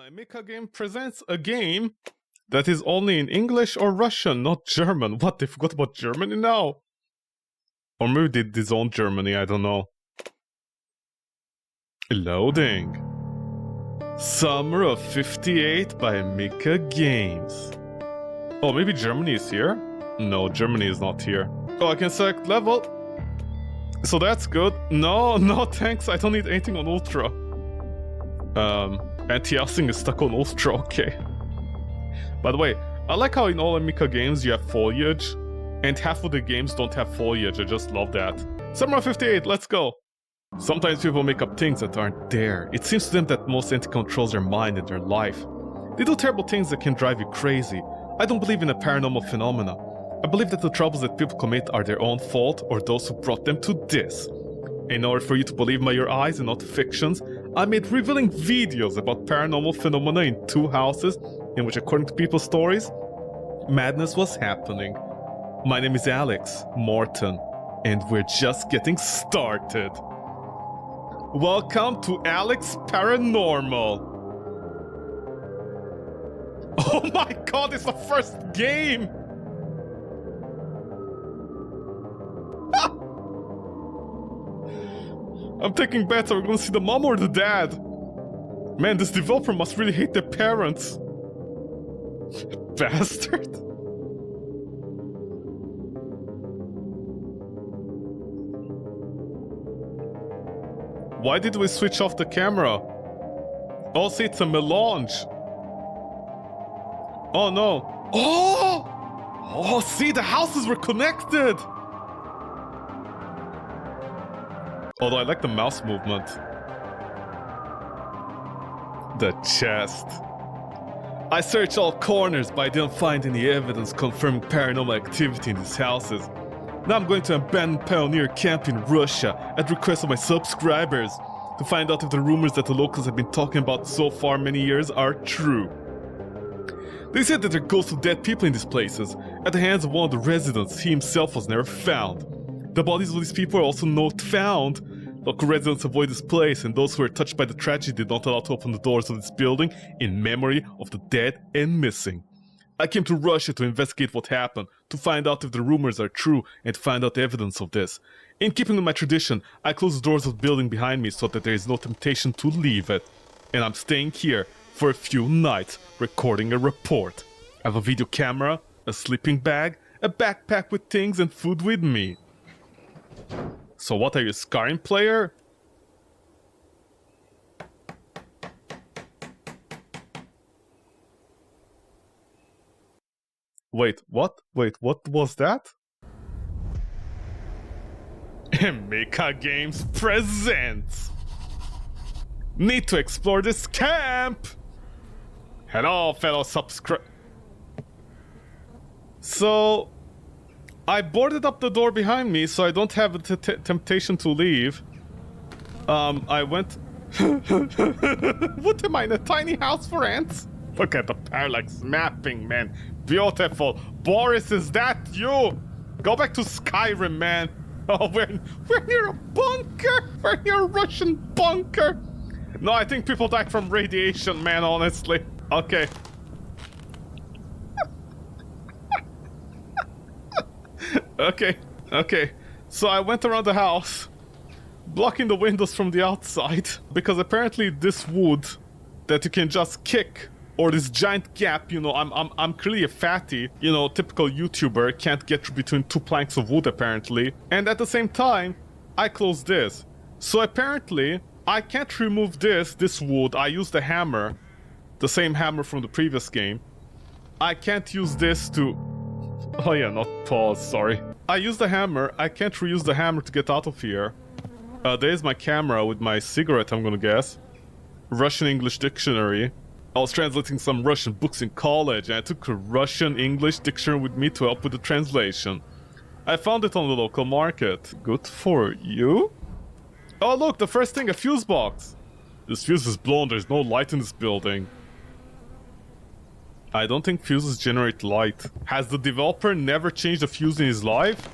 My Mika game presents a game that is only in English or Russian, not German. What, they forgot about Germany now? Or maybe they disowned Germany, I don't know. Loading. Summer of 58 by Mika Games. Oh, maybe Germany is here? No, Germany is not here. Oh, I can select level. So that's good. No thanks, I don't need anything on Ultra. Anti-aliasing is stuck on Ultra, okay. By the way, I like how in all Mika games you have foliage, and half of the games don't have foliage, I just love that. Summer of 58, let's go! Sometimes people make up things that aren't there. It seems to them that most entity controls their mind and their life. They do terrible things that can drive you crazy. I don't believe in a paranormal phenomena. I believe that the troubles that people commit are their own fault or those who brought them to this. In order for you to believe by your eyes and not fictions, I made revealing videos about paranormal phenomena in 2 houses in which, according to people's stories, madness was happening. My name is Alex Morton, and we're just getting started. Welcome to Alex Paranormal. Oh my god, it's the first game! I'm taking bets. Are we gonna see the mom or the dad? Man, this developer must really hate their parents. Bastard. Why did we switch off the camera? Oh, see, it's a melange. Oh no. Oh, see, the houses were connected. Although I like the mouse movement. The chest. I searched all corners, but I didn't find any evidence confirming paranormal activity in these houses. Now I'm going to abandon Pioneer Camp in Russia at request of my subscribers to find out if the rumors that the locals have been talking about so far many years are true. They said that there are ghosts of dead people in these places. At the hands of one of the residents, he himself was never found. The bodies of these people are also not found. Local residents avoid this place, and those who were touched by the tragedy did not allow to open the doors of this building in memory of the dead and missing. I came to Russia to investigate what happened, to find out if the rumors are true, and to find out evidence of this. In keeping with my tradition, I closed the doors of the building behind me so that there is no temptation to leave it. And I'm staying here for a few nights, recording a report. I have a video camera, a sleeping bag, a backpack with things, and food with me. So what, are you a Skyrim player? Wait, what? Wait, what was that? Mika Games presents! Need to explore this camp! Hello, fellow So, I boarded up the door behind me, so I don't have a temptation to leave. I went... What am I, in a tiny house for ants? Look at the parallax mapping, man. Beautiful. Boris, is that you? Go back to Skyrim, man. Oh, we're near a bunker. We're near a Russian bunker. No, I think people died from radiation, man, honestly. Okay. Okay. So I went around the house, blocking the windows from the outside, because apparently this wood that you can just kick, or this giant gap, you know, I'm clearly a fatty, you know, typical YouTuber, can't get through between 2 planks of wood apparently. And at the same time, I closed this. So apparently, I can't remove this wood. I used a hammer, the same hammer from the previous game. I can't use this to... Oh yeah, not pause, sorry. I used the hammer, I can't reuse the hammer to get out of here. There's my camera with my cigarette, I'm gonna guess. Russian-English dictionary. I was translating some Russian books in college, and I took a Russian-English dictionary with me to help with the translation. I found it on the local market. Good for you? Oh look, the first thing, a fuse box! This fuse is blown, there's no light in this building. I don't think fuses generate light. Has the developer never changed a fuse in his life?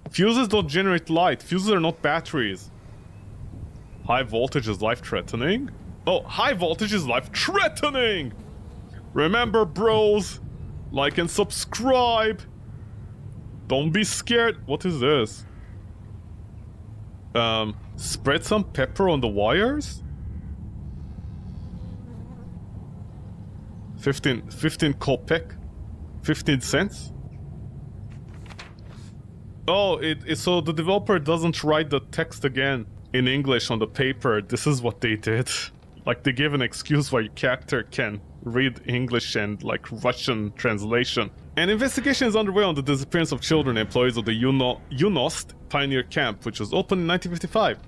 Fuses don't generate light. Fuses are not batteries. High voltage is life-threatening? Oh, high voltage is life-threatening! Remember, bros, like and subscribe. Don't be scared. What is this? Spread some pepper on the wires? 15 kopek? 15 cents? Oh, so the developer doesn't write the text again in English on the paper. This is what they did. Like, they gave an excuse why your character can read English and, like, Russian translation. An investigation is underway on the disappearance of children employees of the Yunost Pioneer Camp, which was opened in 1955.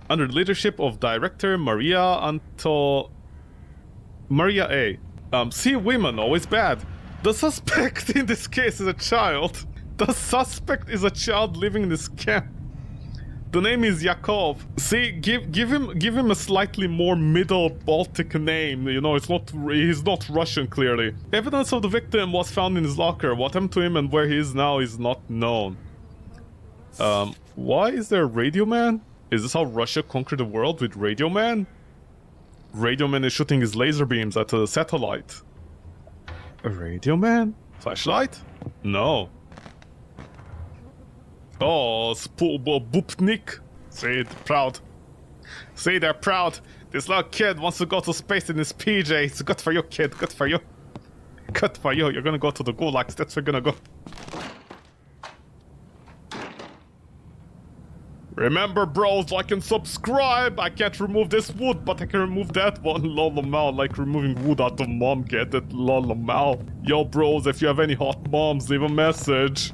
Under the leadership of director Maria A. See, women, always bad. The suspect in this case is a child. The suspect is a child living in this camp. The name is Yakov. See, give him a slightly more Middle Baltic name. You know, he's not Russian, clearly. Evidence of the victim was found in his locker. What happened to him and where he is now is not known. Why is there a Radio Man? Is this how Russia conquered the world, with Radio Man? Radio Man is shooting his laser beams at a satellite. A Radio Man? Flashlight? No. Oh, Bupnik. See, proud. See, they're proud. This little kid wants to go to space in his PJs. Good for you, kid. Good for you. Good for you. You're gonna go to the gulags. That's where you're gonna go. Remember, bros, like and subscribe. I can't remove this wood, but I can remove that one. Lol, like removing wood out of mom. Get it? Lol. Yo, bros, if you have any hot moms, leave a message.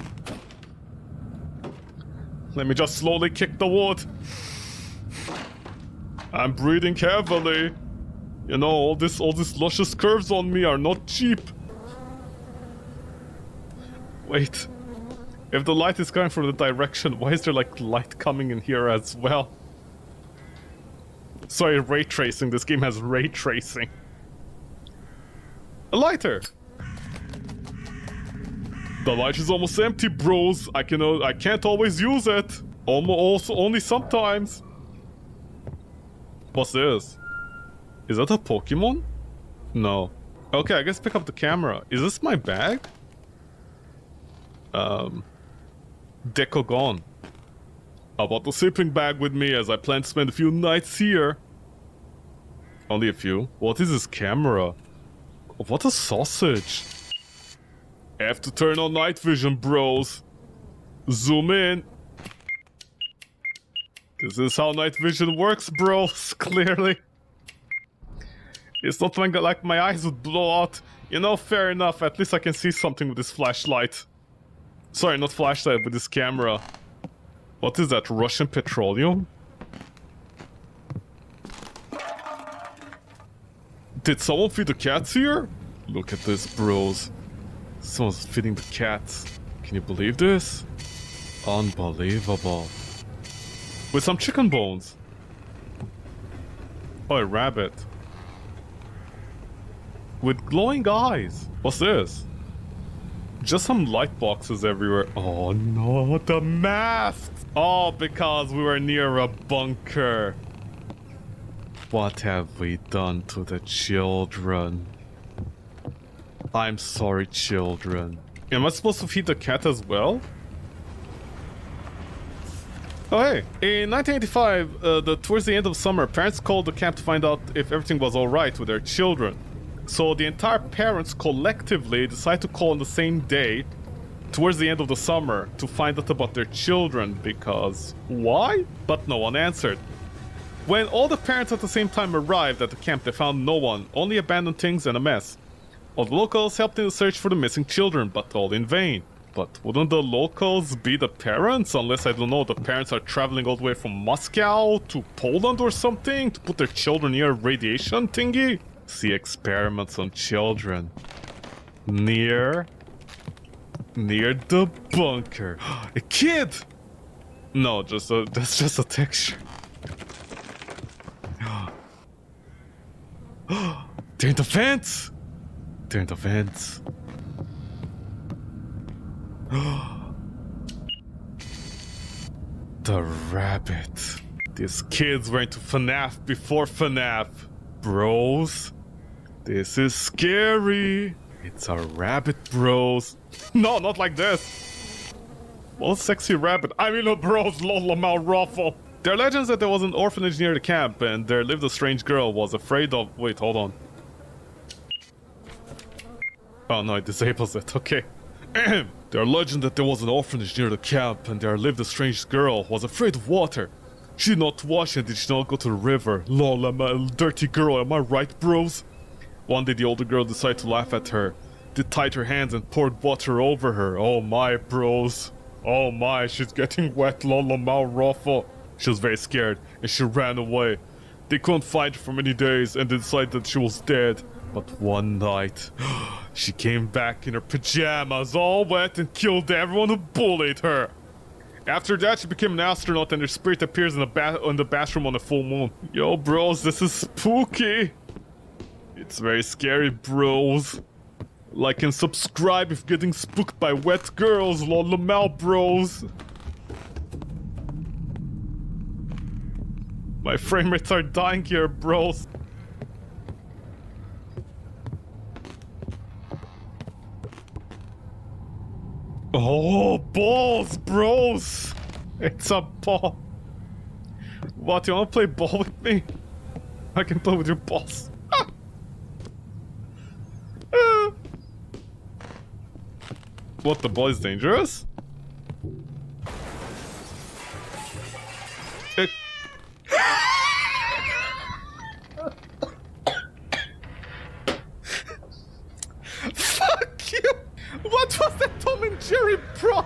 Let me just slowly kick the wood. I'm breathing heavily. You know, all these luscious curves on me are not cheap. Wait. If the light is coming from the direction, why is there like light coming in here as well? Sorry, ray tracing. This game has ray tracing. A lighter. The light is almost empty, bros. I can't always use it. Only sometimes. What's this? Is that a Pokemon? No. Okay, I guess pick up the camera. Is this my bag? Deco gone. I bought the sleeping bag with me as I plan to spend a few nights here. Only a few. What is this camera? What a sausage. I have to turn on night vision, bros. Zoom in. This is how night vision works, bros. Clearly. It's not like my eyes would blow out. You know, fair enough. At least I can see something with this flashlight. Sorry, not flashlight, with this camera. What is that? Russian petroleum? Did someone feed the cats here? Look at this, bros. Someone's feeding the cats. Can you believe this? Unbelievable. With some chicken bones. Oh, a rabbit. With glowing eyes. What's this? Just some light boxes everywhere. Oh no, the masks! Oh, because we were near a bunker. What have we done to the children? I'm sorry, children. Am I supposed to feed the cat as well? Oh hey, in 1985, towards the end of summer, parents called the camp to find out if everything was alright with their children. So the entire parents collectively decide to call on the same day, towards the end of the summer, to find out about their children, because why? But no one answered. When all the parents at the same time arrived at the camp, they found no one, only abandoned things and a mess. All the locals helped in the search for the missing children, but all in vain. But wouldn't the locals be the parents? Unless, I don't know, the parents are traveling all the way from Moscow to Poland or something to put their children near a radiation thingy? See experiments on children. Near the bunker. A kid! No, that's just a texture. They're in the vents! They're in the vents. The rabbit. These kids were into FNAF before FNAF. bros. This is scary. It's a rabbit, bros. No, not like this. Well, sexy rabbit. I mean, bros, Lola Malruffle. There are legends that there was an orphanage near the camp, and there lived a strange girl who was afraid of... Wait, hold on. Oh no, it disables it. Okay. There are legends that there was an orphanage near the camp, and there lived a strange girl who was afraid of water. She did not wash and did she not go to the river. Lol, I'm a dirty girl, am I right, bros? One day the older girl decided to laugh at her. They tied her hands and poured water over her. Oh my, bros. Oh my, she's getting wet, Lola Malruffle. She was very scared, and she ran away. They couldn't find her for many days, and they decided that she was dead. But one night, she came back in her pajamas, all wet, and killed everyone who bullied her. After that, she became an astronaut, and her spirit appears in the bathroom on a full moon. Yo, bros, this is spooky. It's very scary, bros. Like and subscribe if getting spooked by wet girls, Lola Mal, bros. My frame rates are dying here, bros. Oh, balls, bros! It's a ball. What, you wanna play ball with me? I can play with your balls. What, the ball is dangerous? It... Fuck you! What was that Tom and Jerry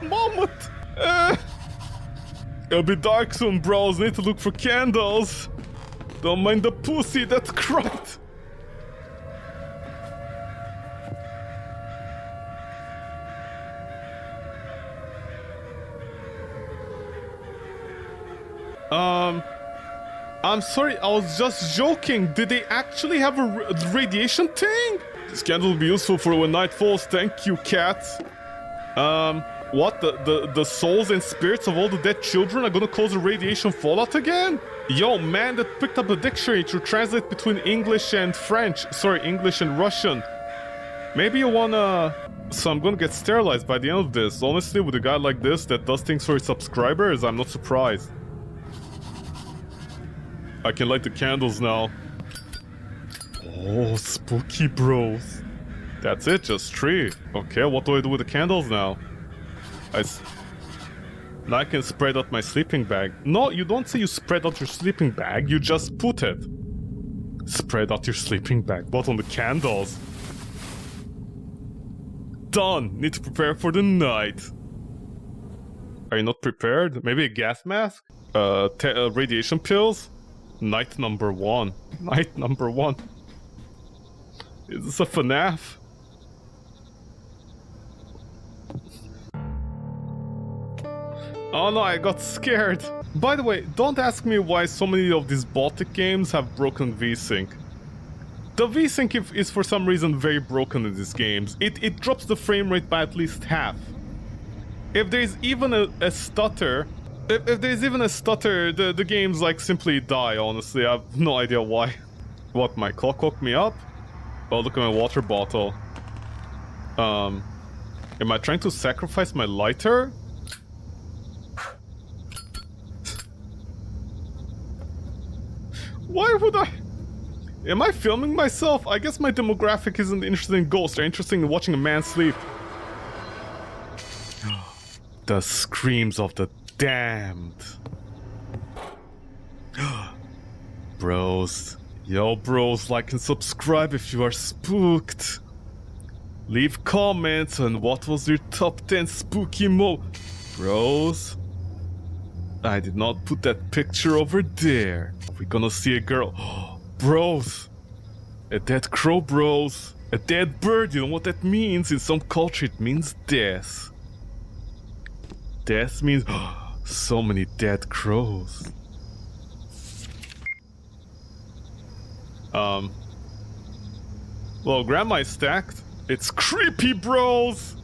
moment? It'll be dark soon, bros. Need to look for candles. Don't mind the pussy that cried. I'm sorry, I was just joking. Did they actually have a radiation thing? This candle will be useful for when night falls. Thank you, cat. What? The souls and spirits of all the dead children are gonna cause a radiation fallout again? Yo, man that picked up a dictionary to translate between English and French. Sorry, English and Russian. Maybe you wanna... So I'm gonna get sterilized by the end of this. Honestly, with a guy like this that does things for his subscribers, I'm not surprised. I can light the candles now. Oh, spooky, bros. That's it, just 3. Okay, what do I do with the candles now? Now I can spread out my sleeping bag. No, you don't say you spread out your sleeping bag, you just put it. Spread out your sleeping bag. What, on the candles? Done! Need to prepare for the night. Are you not prepared? Maybe a gas mask? Radiation pills? Night number 1. Night number 1. Is this a FNAF? Oh no, I got scared. By the way, don't ask me why so many of these Baltic games have broken VSync. The VSync is for some reason very broken in these games. It drops the frame rate by at least half. If there's even a stutter... If there's even a stutter, the games like simply die, honestly. I have no idea why. What, my clock woke me up? Oh, look at my water bottle. Am I trying to sacrifice my lighter? Why would I? Am I filming myself? I guess my demographic isn't interested in ghosts. They're interested in watching a man sleep. The screams of the damned. Bros. Yo, bros, like and subscribe if you are spooked. Leave comments on what was your top 10 spooky Bros. I did not put that picture over there. We're gonna see a girl. Bros. A dead crow, bros. A dead bird, you know what that means? In some culture it means death. Death means so many dead crows. Well, grandma is stacked. It's creepy, bros!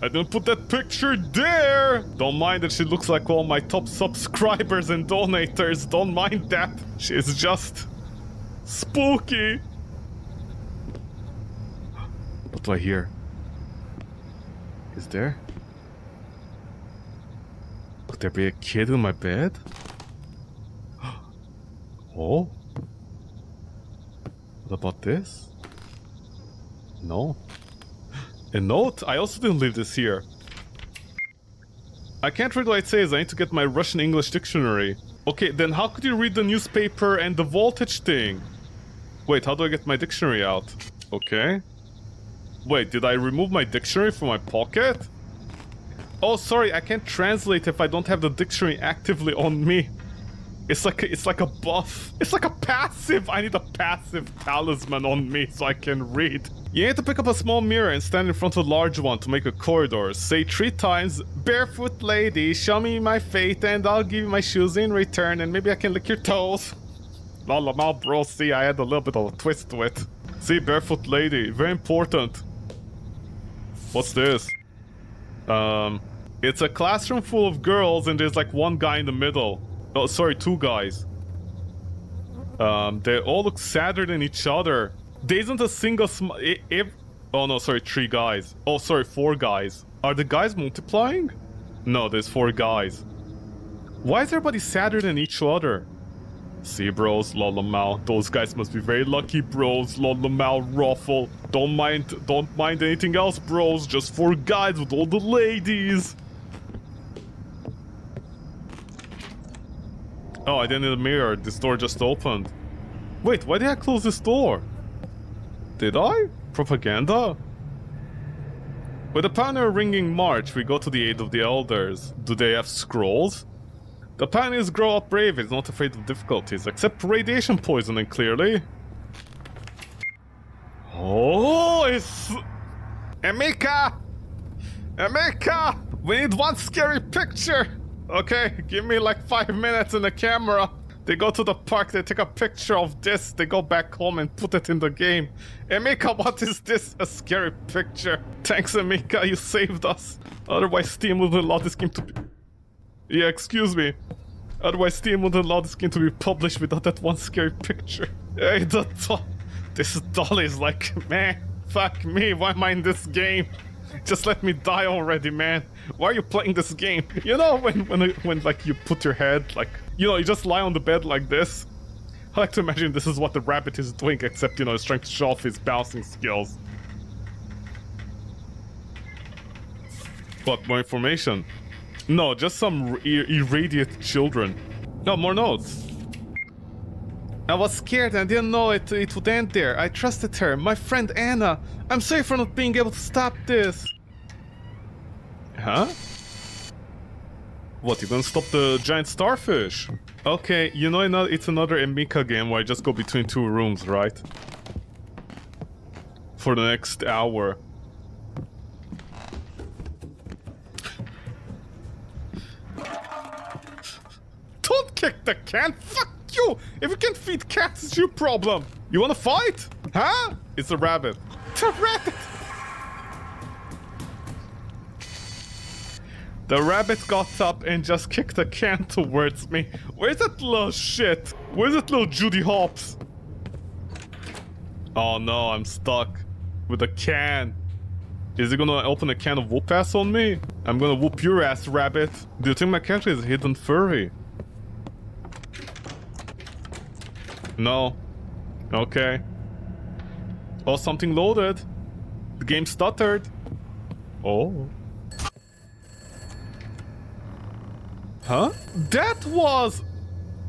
I didn't put that picture there! Don't mind that she looks like all my top subscribers and donators. Don't mind that. She's just Spooky! What do I hear? Is there? Could there be a kid in my bed? Oh? What about this? No. A note? I also didn't leave this here. I can't read what it says. I need to get my Russian English dictionary. Okay, then how could you read the newspaper and the voltage thing? Wait, how do I get my dictionary out? Okay. Wait, did I remove my dictionary from my pocket? Oh, sorry, I can't translate if I don't have the dictionary actively on me. It's like a buff. It's like a passive. I need a passive talisman on me so I can read. You need to pick up a small mirror and stand in front of a large one to make a corridor. Say 3 times, "Barefoot lady, show me my fate and I'll give you my shoes in return and maybe I can lick your toes." Lala mal, bro, see, I had a little bit of a twist to it. See, barefoot lady, very important. What's this? It's a classroom full of girls and there's like one guy in the middle. Oh, sorry, 2 guys. They all look sadder than each other. There isn't a single oh no, sorry, 3 guys. Oh, sorry, 4 guys. Are the guys multiplying? No, there's 4 guys. Why is everybody sadder than each other? See, bros, lolamal. Those guys must be very lucky, bros. Lolamal, ruffle. Don't mind anything else, bros. Just 4 guys with all the ladies. Oh, I didn't need a mirror. This door just opened. Wait, why did I close this door? Did I? Propaganda? With the pioneer ringing march, we go to the aid of the elders. Do they have scrolls? The pioneers grow up brave, is not afraid of difficulties, except radiation poisoning, clearly. Oh, it's... Emika! Emika! We need one scary picture! Okay, give me like 5 minutes in the camera. They go to the park, they take a picture of this, they go back home and put it in the game. Emika, what is this? A scary picture. Thanks, Emika, you saved us. Otherwise, Steam wouldn't allow this game to be... Yeah, excuse me. Otherwise, Steam wouldn't allow this game to be published without that one scary picture. Hey, this doll is like, man, fuck me, why am I in this game? Just let me die already, man. Why are you playing this game? You know, when like you put your head, like, you know, you just lie on the bed like this. I like to imagine this is what the rabbit is doing, except, you know, he's trying to show off his bouncing skills. What, more information? No, just some irradiate children. No, more notes. I was scared and I didn't know it would end there. I trusted her, my friend Anna. I'm sorry for not being able to stop this. Huh? What, you gonna stop the giant starfish? Okay, you know, it's another Emika game where I just go between 2 rooms, right? For the next hour. Don't kick the can! Fuck you! If you can't feed cats, it's your problem! You wanna fight? Huh? It's a rabbit. It's a rabbit! The rabbit got up and just kicked a can towards me. Where's that little shit? Where's that little Judy Hopps? Oh no, I'm stuck with a can. Is it gonna open a can of whoop ass on me? I'm gonna whoop your ass, rabbit. Do you think my character is hidden furry? No. Okay. Oh, something loaded. The game stuttered. Oh. Huh? That was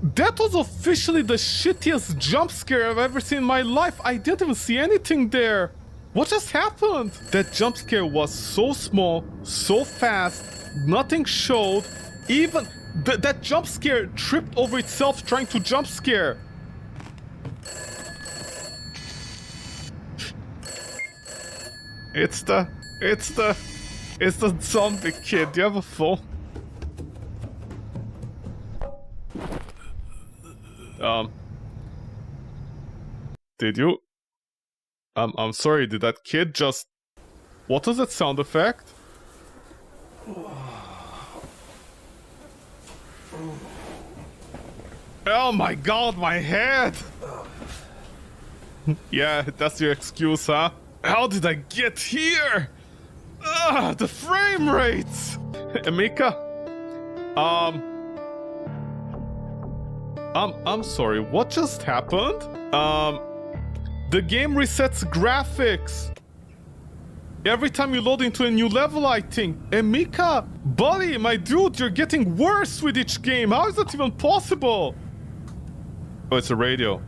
officially the shittiest jump scare I've ever seen in my life. I didn't even see anything there. What just happened? That jump scare was so small, so fast, nothing showed. Even that jump scare tripped over itself trying to jump scare. It's the zombie kid. Do you have a phone? Did you? I'm sorry, did that kid just... What was that sound effect? Oh my god, my head! Yeah, that's your excuse, huh? How did I get here? Ah, the frame rates! Emika? I'm sorry, what just happened? The game resets graphics every time you load into a new level, I think. Emika, buddy, my dude, you're getting worse with each game. How is that even possible? Oh, it's a radio.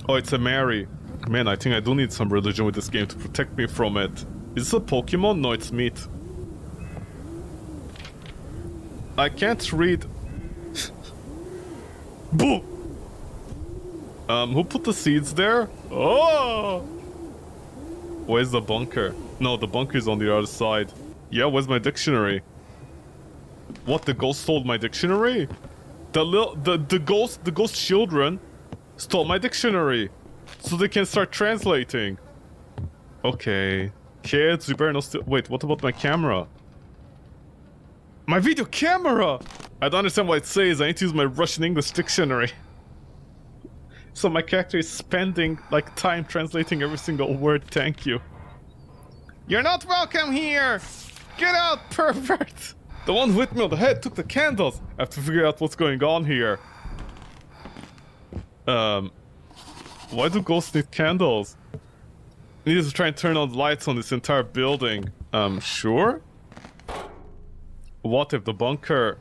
Oh, it's a Mary. Man, I think I do need some religion with this game to protect me from it. Is this a Pokemon? No, it's meat. I can't read. Boo! Who put the seeds there? Oh! Where's the bunker? No, the bunker is on the other side. Yeah, where's my dictionary? What, the ghost stole my dictionary? The ghost children stole my dictionary. So they can start translating. Okay. Kids, you better not still. Wait, what about my camera? My video camera! I don't understand what it says. I need to use my Russian English dictionary. So my character is spending like time translating every single word. Thank you. You're not welcome here! Get out, pervert! The one who hit me on the head took the candles. I have to figure out what's going on here. Why do ghosts need candles? I need to try and turn on the lights on this entire building. Sure? What if the bunker...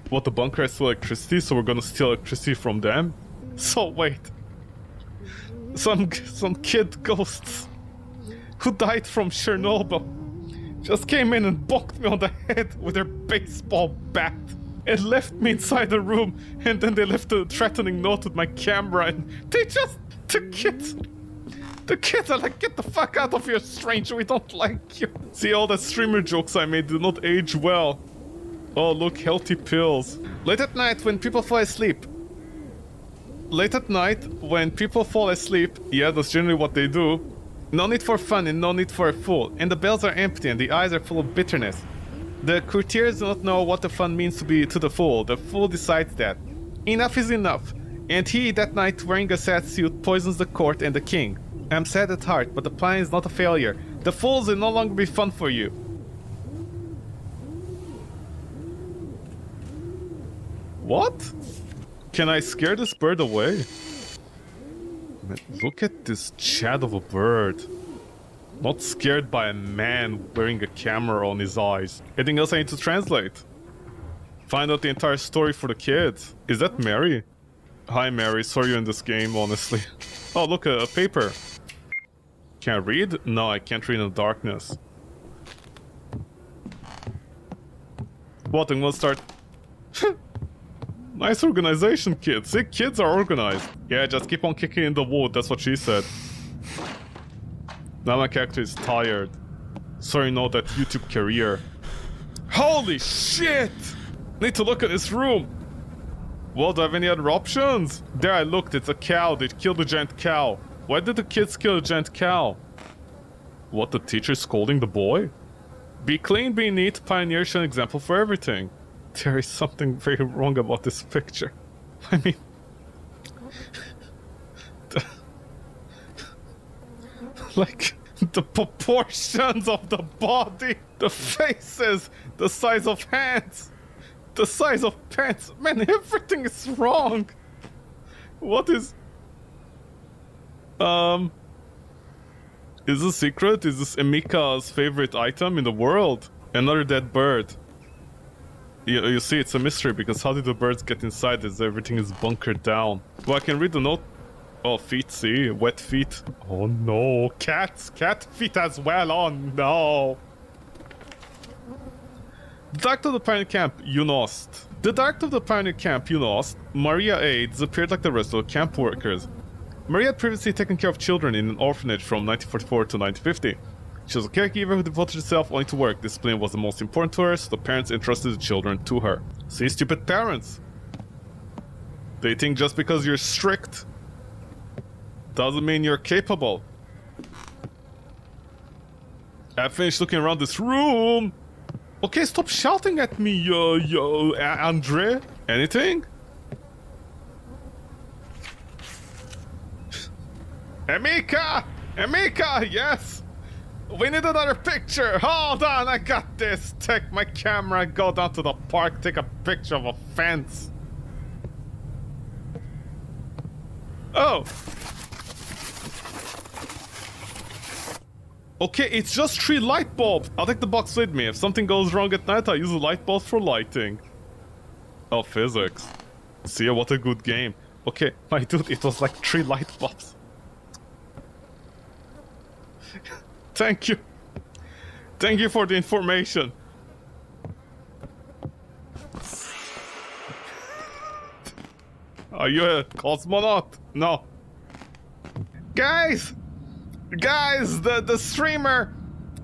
What, the bunker has electricity, so we're gonna steal electricity from them? So wait. Some kid ghosts who died from Chernobyl just came in and bonked me on the head with their baseball bat and left me inside the room, and then they left a threatening note with my camera, and they just... The kids are like, get the fuck out of here, stranger, we don't like you. See, all the streamer jokes I made did not age well. Oh, look, healthy pills. Late at night when people fall asleep. Late at night when people fall asleep, yeah, that's generally what they do. No need for fun and no need for a fool. And the bells are empty and the eyes are full of bitterness. The courtiers do not know what the fun means to the fool. The fool decides that. Enough is enough. And he, that night, wearing a sad suit, poisons the court and the king. I'm sad at heart, but the plan is not a failure. The fools will no longer be fun for you. What? Can I scare this bird away? Man, look at this chat of a bird. Not scared by a man wearing a camera on his eyes. Anything else I need to translate? Find out the entire story for the kids. Is that Mary? Hi Mary, sorry you're in this game, honestly. Oh look, a paper. Can I read? No, I can't read in the darkness. What, I'm gonna start... Nice organization, kids. See, kids are organized. Yeah, just keep on kicking in the wood, that's what she said. Now my character is tired. Sorry, no, that YouTube career. Holy shit! Need to look at this room. Well, do I have any other options? There, I looked, it's a cow. They killed a giant cow. Why did the kids kill a giant cow? What, the teacher scolding the boy? Be clean, be neat, pioneer show an example for everything. There is something very wrong about this picture. I mean... like, the proportions of the body, the faces, the size of hands, the size of pants. Man, everything is wrong. What is... Is this a secret? Is this Emika's favorite item in the world? Another dead bird. You see, it's a mystery because how did the birds get inside as everything is bunkered down? Well, I can read the note. Oh, feet, see? Wet feet. Oh no, cats! Cat feet as well, oh no! The director of the Pioneer Camp, Yunost. The director of the Pioneer Camp, Yunost, Maria A, disappeared like the rest of the camp workers. Maria had previously taken care of children in an orphanage from 1944 to 1950. She was a caregiver who devoted herself only to work. Discipline was the most important to her, so the parents entrusted the children to her. See, stupid parents. They think just because you're strict doesn't mean you're capable. I finished looking around this room. Okay, stop shouting at me, Andre. Anything? Emika! Emika, yes! We need another picture! Hold on, I got this! Take my camera, go down to the park, take a picture of a fence. Oh! Okay, it's just 3 light bulbs! I'll take the box with me. If something goes wrong at night, I'll use the light bulbs for lighting. Oh, physics. See, what a good game. Okay, my dude, it was like 3 light bulbs. Thank you. Thank you for the information. Are you a cosmonaut? No. Guys! Guys, the streamer,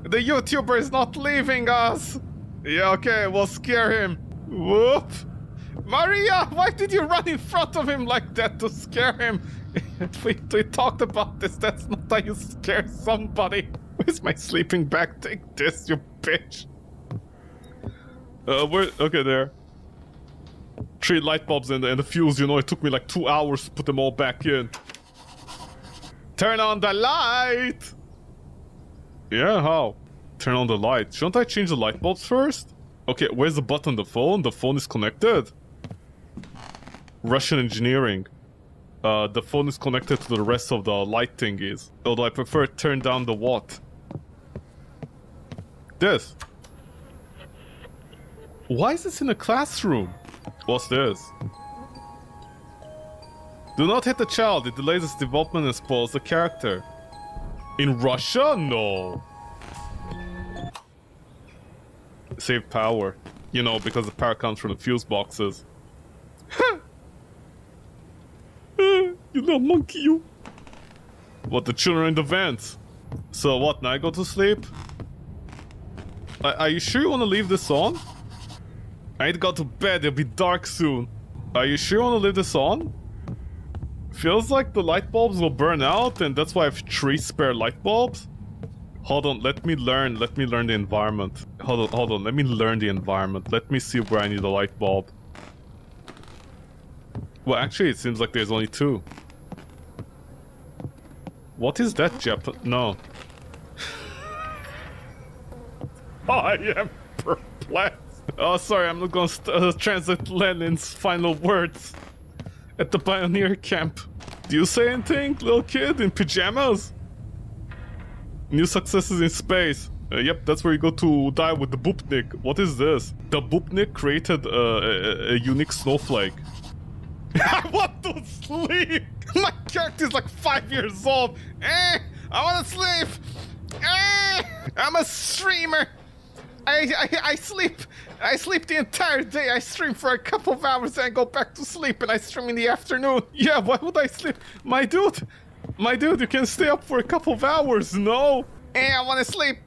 the YouTuber is not leaving us. Yeah, okay, we'll scare him. Whoop. Maria, why did you run in front of him like that to scare him? we talked about this. That's not how you scare somebody. Where's my sleeping bag? Take this, you bitch. Okay, there. 3 light bulbs and the fuse, you know, it took me like 2 hours to put them all back in. Turn on the light! Yeah, how? Turn on the light. Shouldn't I change the light bulbs first? Okay, where's the button on the phone? The phone is connected? Russian engineering. The phone is connected to the rest of the light thingies. Although I prefer turn down the what? This. Why is this in a classroom? What's this? Do not hit the child, it delays its development and spoils the character. In Russia? No. Save power. You know, because the power comes from the fuse boxes. You little monkey, you. What, the children in the vents? So what, now I go to sleep? Are you sure you want to leave this on? I need to go to bed, it'll be dark soon. Are you sure you want to leave this on? Feels like the light bulbs will burn out, and that's why I have 3 spare light bulbs. Hold on, let me learn the environment. Hold on, let me learn the environment. Let me see where I need a light bulb. Well, actually, it seems like there's only 2. What is that, Jap? No. I am perplexed. Oh, sorry, I'm not gonna translate Lenin's final words at the pioneer camp. Do you say anything, little kid in pajamas? New successes in space. Yep, that's where you go to die with the Bupnik. What is this? The Bupnik created a unique snowflake. I want to sleep! My character's like 5 years old. I wanna sleep! I'm a streamer! I sleep! I sleep the entire day. I stream for a couple of hours and I go back to sleep and I stream in the afternoon. Yeah, why would I sleep? My dude, you can stay up for a couple of hours, no? I wanna sleep.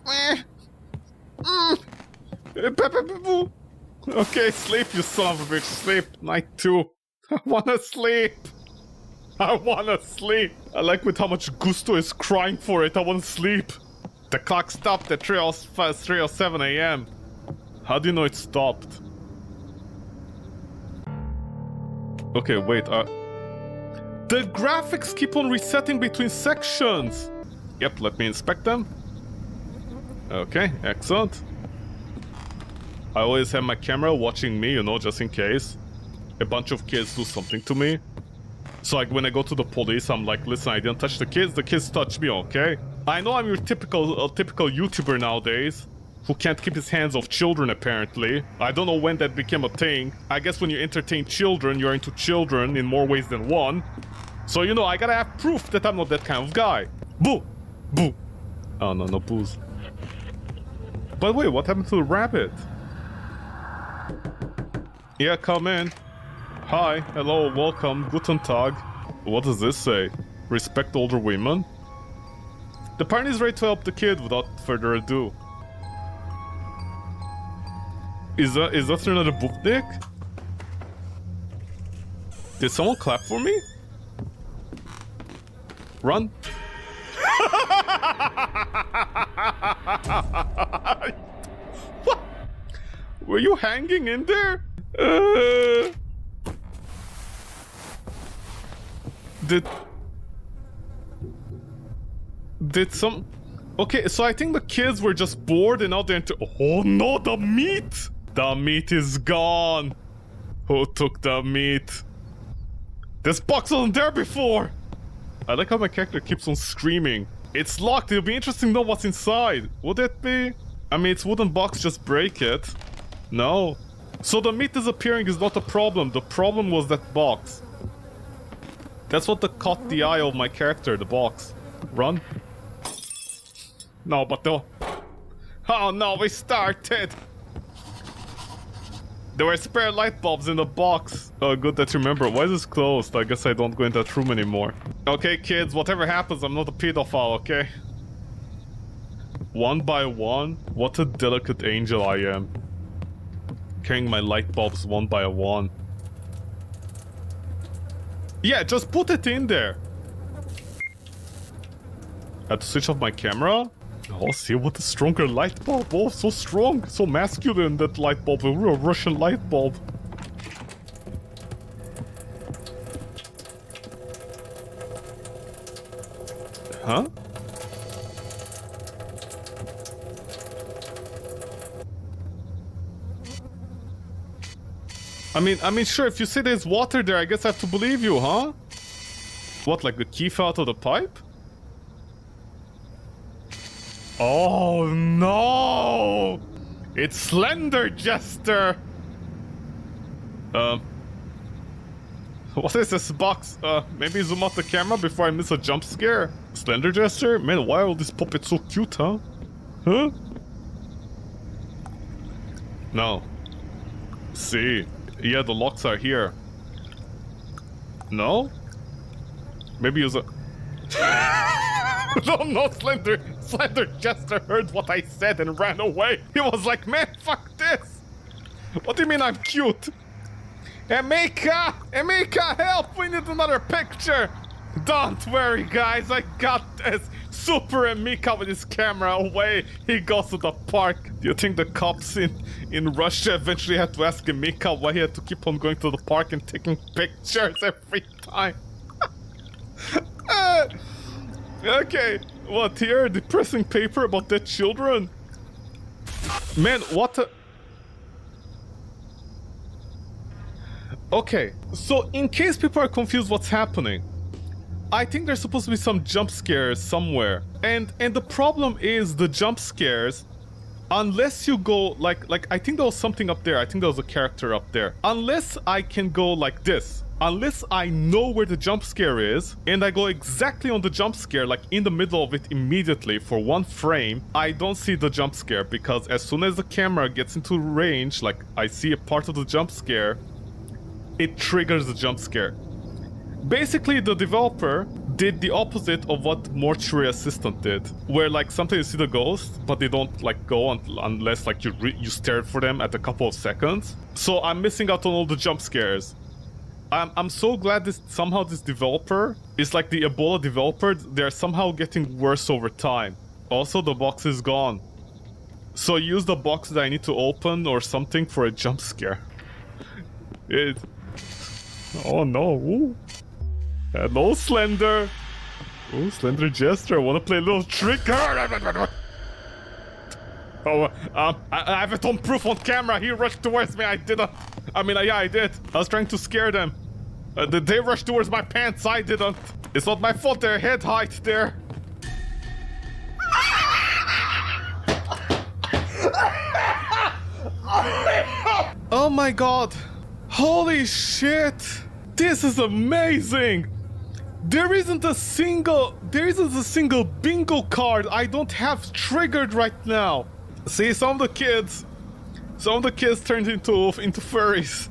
Okay, sleep, you son of a bitch. Sleep. Night 2. I wanna sleep. I wanna sleep. I like with how much Gusto is crying for it. I wanna sleep. The clock stopped at 3:07 a.m. How do you know it stopped? Okay, wait, the graphics keep on resetting between sections! Yep, let me inspect them. Okay, excellent. I always have my camera watching me, you know, just in case a bunch of kids do something to me. So like when I go to the police, I'm like, listen, I didn't touch the kids touched me, okay? I know I'm your typical YouTuber nowadays, who can't keep his hands off children, apparently. I don't know when that became a thing. I guess when you entertain children, you're into children in more ways than one. So, you know, I gotta have proof that I'm not that kind of guy. Boo! Boo! Oh, no, no booze. By the way, what happened to the rabbit? Yeah, come in. Hi, hello, welcome, guten Tag. What does this say? Respect older women? The parent is ready to help the kid without further ado. Is that another Bupnik? Did someone clap for me? Run. What? Were you hanging in there? Did some... Okay, so I think the kids were just bored and now they're into... Oh no, the meat! The meat is gone. Who took the meat? This box wasn't there before! I like how my character keeps on screaming. It's locked, it'll be interesting to know what's inside. Would it be? I mean, it's wooden box, just break it. No. So the meat disappearing is not a problem. The problem was that box. That's what caught the eye of my character, the box. Run. No, but no. Oh no, we started! There were spare light bulbs in the box. Oh, good that you remember. Why is this closed? I guess I don't go in that room anymore. Okay, kids, whatever happens, I'm not a pedophile, okay? One by one? What a delicate angel I am. Carrying my light bulbs one by one. Yeah, just put it in there. I have to switch off my camera? Oh, see what a stronger light bulb. Oh, so strong, so masculine, that light bulb. A real Russian light bulb. Huh? I mean, sure, if you say there's water there, I guess I have to believe you, huh? What, like the key fell out of the pipe? Oh no! It's Slender Jester! What is this box? Maybe zoom out the camera before I miss a jump scare? Slender Jester? Man, why are all these puppets so cute, huh? Huh? No. See. Yeah, the locks are here. No? Maybe use a... No, Slender Jester heard what I said and ran away. He was like, man, fuck this. What do you mean I'm cute? Emika, help, we need another picture. Don't worry, guys, I got this. Super Emika with his camera away. He goes to the park. Do you think the cops in Russia eventually had to ask Emika why he had to keep on going to the park and taking pictures every time? Okay, what here? Depressing paper about dead children? Man, what the... Okay, so in case people are confused what's happening, I think there's supposed to be some jump scares somewhere. And the problem is the jump scares, unless you go like I think there was something up there. I think there was a character up there. Unless I can go like this. Unless I know where the jump scare is, and I go exactly on the jump scare, like in the middle of it immediately for one frame, I don't see the jump scare, because as soon as the camera gets into range, like I see a part of the jump scare, it triggers the jump scare. Basically, the developer did the opposite of what Mortuary Assistant did, where like sometimes you see the ghost, but they don't like go unless like you stare for them at a couple of seconds. So I'm missing out on all the jump scares. I'm so glad this developer is like the Ebola developer. They're somehow getting worse over time. Also, the box is gone. So use the box that I need to open or something for a jump scare. Oh no. Ooh. Hello, Slender. Oh, Slender Jester. Wanna play a little trick? Oh, I have it on proof on camera. He rushed towards me. I didn't. I mean, yeah, I did. I was trying to scare them. They rushed towards my pants. I didn't. It's not my fault. Their head height there. Oh my god. Holy shit. This is amazing. There isn't a single bingo card I don't have triggered right now. See, some of the kids turned into furries.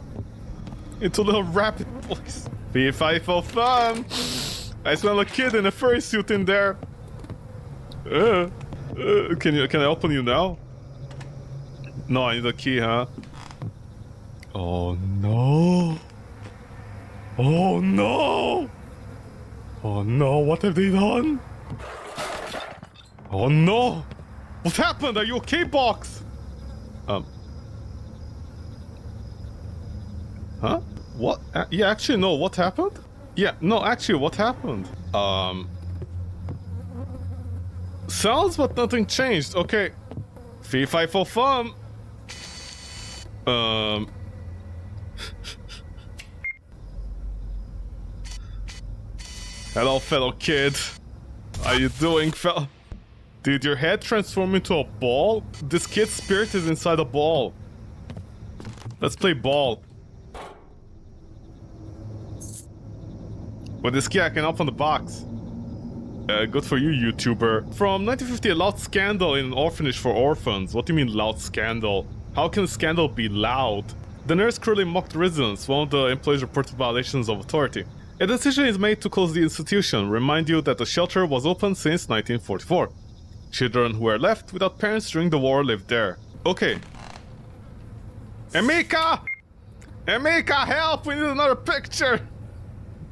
Into little rabbit boys. P5 for fun. I smell a kid in a furry suit in there. Can I open you now? No, I need a key, huh? Oh no. Oh no. Oh no, what have they done? Oh no. What happened? Are you okay, box? Huh? What? Yeah, actually, no. What happened? Yeah, no, actually, what happened? Sounds, but nothing changed. Okay. Fee fi for fun. Hello, fellow kid. How you doing, fellow? Did your head transform into a ball? This kid's spirit is inside a ball. Let's play ball. With this key, I can open the box. Good for you, YouTuber. From 1950, a loud scandal in an orphanage for orphans. What do you mean, loud scandal? How can a scandal be loud? The nurse cruelly mocked residents. One of the employees reported violations of authority. A decision is made to close the institution. Remind you that the shelter was open since 1944. Children who were left without parents during the war lived there. Okay. Emika! Emika, help! We need another picture!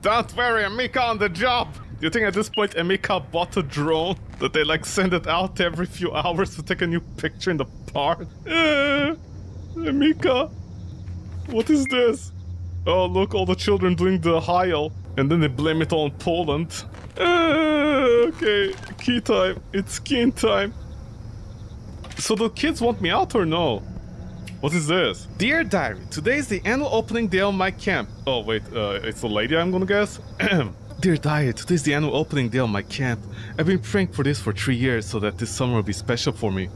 Don't worry, Emika on the job! Do you think at this point Emika bought a drone? That they like send it out every few hours to take a new picture in the park? Emika! What is this? Oh look, all the children doing the Heil. And then they blame it all on Poland. Okay, key time. It's key time. So the kids want me out or no? What is this? Dear Diary, today is the annual opening day of my camp. Oh wait, it's a lady I'm gonna guess? Dear Diary, today is the annual opening day of my camp. I've been praying for this for 3 years so that this summer will be special for me.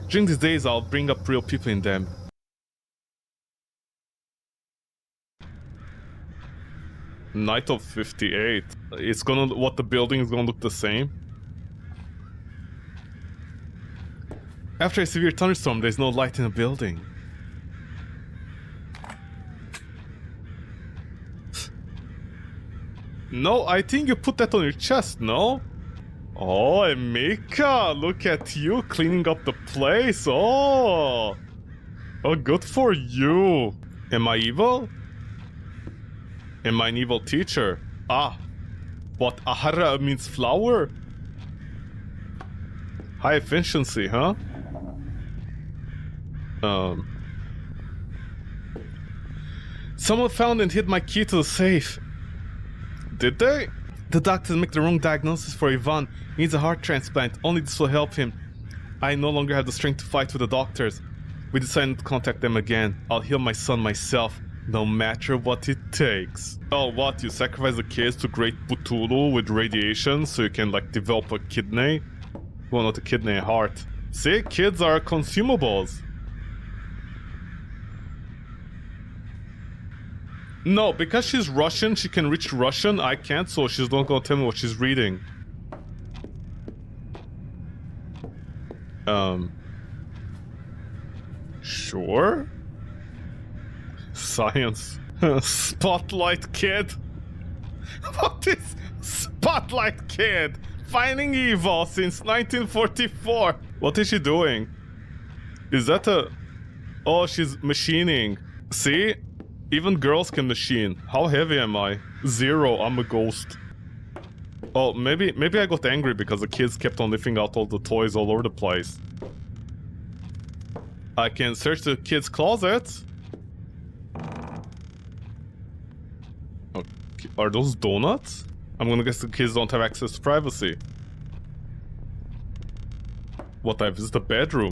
During these days I'll bring up real people in them. Night of 58. It's gonna... what, the building is gonna look the same? After a severe thunderstorm, there's no light in the building. No, I think you put that on your chest, no? Oh, Emika, look at you cleaning up the place. Oh, good for you. Am I evil? Am I an evil teacher? Ah, what, ahara means flower? High efficiency, huh? Someone found and hid my key to the safe. Did they? The doctors make the wrong diagnosis for Ivan. He needs a heart transplant. Only this will help him. I no longer have the strength to fight with the doctors. We decided to contact them again. I'll heal my son myself, no matter what it takes. Oh, what? You sacrifice the kids to Great Putulu with radiation so you can, like, develop a kidney? Well, not a kidney, a heart. See? Kids are consumables. No, because she's Russian, she can reach Russian. I can't, so she's not gonna tell me what she's reading. Sure? Science. Spotlight Kid? What is Spotlight Kid? Finding evil since 1944. What is she doing? Is that a... oh, she's machining. See? Even girls can machine. How heavy am I? 0, I'm a ghost. Oh, maybe I got angry because the kids kept on lifting out all the toys all over the place. I can search the kids' closets. Okay. Are those donuts? I'm gonna guess the kids don't have access to privacy. What, I visit the bedroom?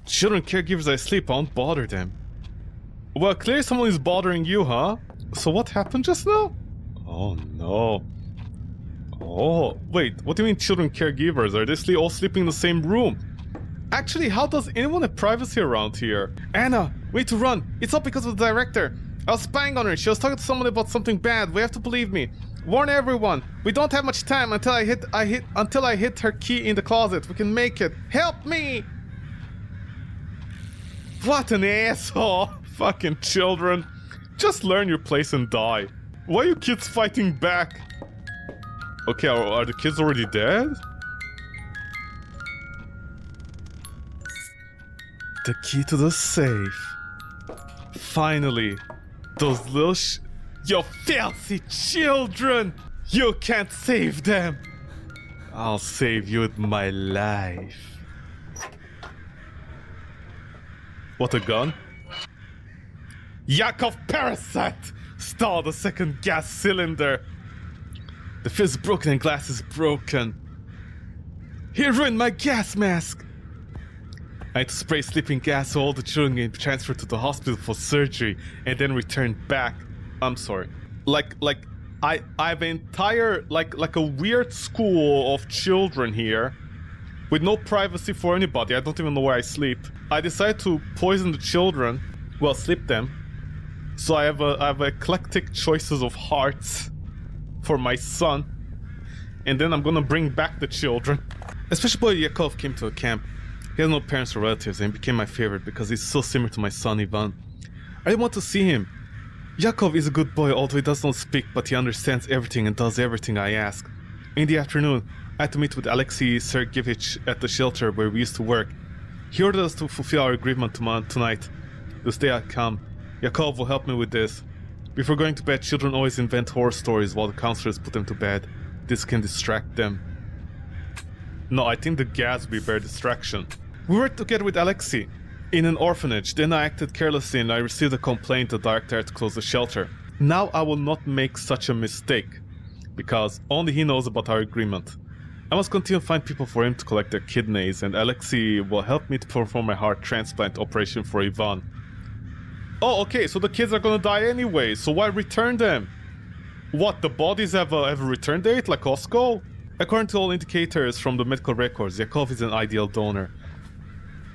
Children caregivers are asleep, I won't bother them. Well, clearly someone is bothering you, huh? So what happened just now? Oh no. Oh, wait, what do you mean children caregivers? Are they all sleeping in the same room? Actually, how does anyone have privacy around here? Anna, we need to run. It's all because of the director. I was spying on her. She was talking to someone about something bad. We have to believe me. Warn everyone. We don't have much time until I hit her key in the closet. We can make it. Help me! What an asshole. Fucking children. Just learn your place and die. Why are you kids fighting back? Okay, are the kids already dead? The key to the safe. Finally. Those little you filthy children! You can't save them! I'll save you with my life. What, a gun? Yakov Parasite! Stall the second gas cylinder! The fuse is broken and glass is broken. He ruined my gas mask! I had to spray sleeping gas so all the children get transferred to the hospital for surgery and then returned back. I'm sorry. I have an entire, like a weird school of children here with no privacy for anybody. I don't even know where I sleep. I decided to poison the children, well, sleep them. So I have eclectic choices of hearts for my son. And then I'm gonna bring back the children. Especially boy Yakov came to a camp. He has no parents or relatives and became my favorite because he's so similar to my son Ivan. I didn't want to see him. Yakov is a good boy, although he does not speak, but he understands everything and does everything I ask. In the afternoon, I had to meet with Alexei Sergeyevich at the shelter where we used to work. He ordered us to fulfill our agreement tonight. This day I come. Yakov will help me with this. Before going to bed, children always invent horror stories while the counselors put them to bed. This can distract them. No, I think the gas will be a better distraction. We worked together with Alexei in an orphanage. Then I acted carelessly and I received a complaint. The director had to close the shelter. Now I will not make such a mistake, because only he knows about our agreement. I must continue to find people for him to collect their kidneys, and Alexei will help me to perform my heart transplant operation for Ivan. Oh, okay, so the kids are gonna die anyway, so why return them? What, the bodies have a return date, like Costco? According to all indicators from the medical records, Yakov is an ideal donor.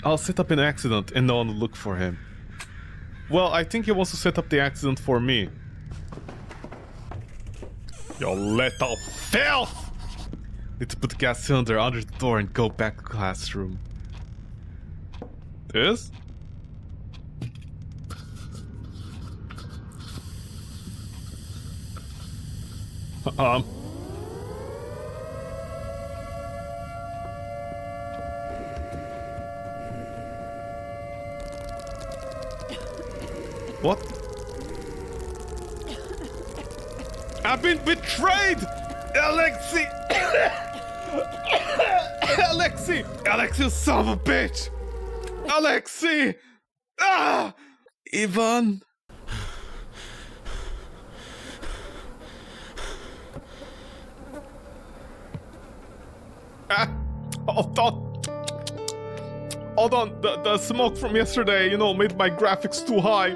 I'll set up an accident and no one will look for him. Well, I think he wants to set up the accident for me. You little filth! Need to put the gas cylinder under the door and go back to the classroom. This? What? I've been betrayed! Alexei! Alexei! Alexei, son of a bitch! Alexei! Ah! Ivan! Hold on. Hold on. The smoke from yesterday, you know, made my graphics too high.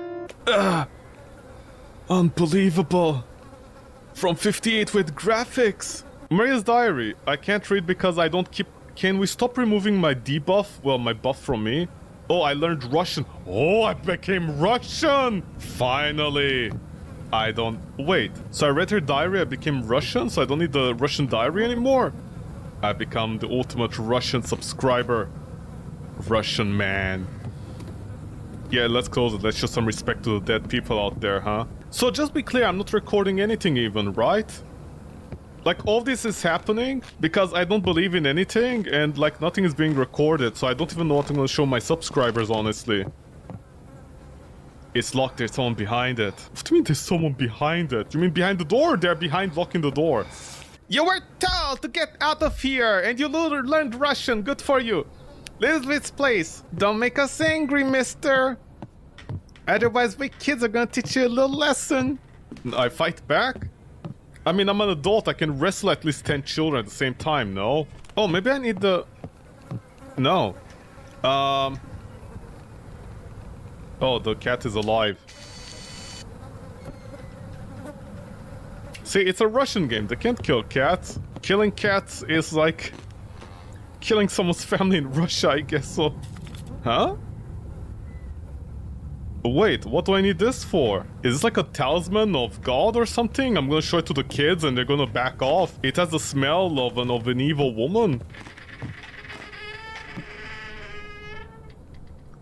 Unbelievable. From 58 with graphics. Maria's diary. I can't read because I don't keep... Can we stop removing my debuff? Well, my buff from me. Oh, I learned Russian. Oh, I became Russian. Finally. I don't... Wait. So I read her diary, I became Russian, so I don't need the Russian diary anymore? I've become the ultimate Russian subscriber. Russian man. Yeah, let's close it. Let's show some respect to the dead people out there, huh? So just be clear, I'm not recording anything even, right? Like, all this is happening because I don't believe in anything and, like, nothing is being recorded, so I don't even know what I'm gonna show my subscribers, honestly. It's locked, there's someone behind it. What do you mean there's someone behind it? You mean behind the door? They're behind locking the door. You were told to get out of here and you learned Russian, good for you. Leave this place. Don't make us angry, mister. Otherwise, we kids are gonna teach you a little lesson. I fight back? I mean, I'm an adult. I can wrestle at least 10 children at the same time, no? Oh, maybe I need the... No. Oh, the cat is alive. See, it's a Russian game. They can't kill cats. Killing cats is like... killing someone's family in Russia, I guess so. Huh? Wait, what do I need this for? Is this like a talisman of God or something? I'm gonna show it to the kids and they're gonna back off. It has the smell of an evil woman.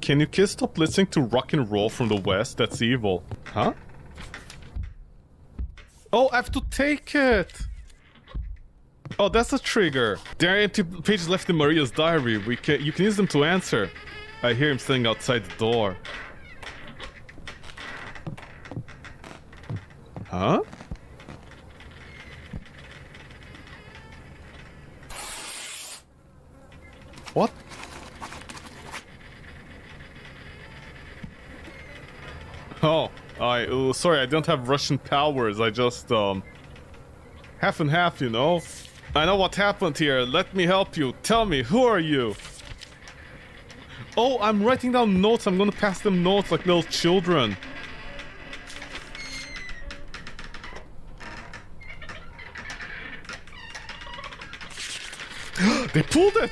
Can you kids stop listening to rock and roll from the West? That's evil. Huh? Oh, I have to take it! Oh, that's a trigger. There are empty pages left in Maria's diary. You can use them to answer. I hear him standing outside the door. Huh? What? Oh, sorry, I don't have Russian powers. I just, half and half, you know? I know what happened here. Let me help you. Tell me, who are you? Oh, I'm writing down notes. I'm gonna pass them notes like little children. They pulled it!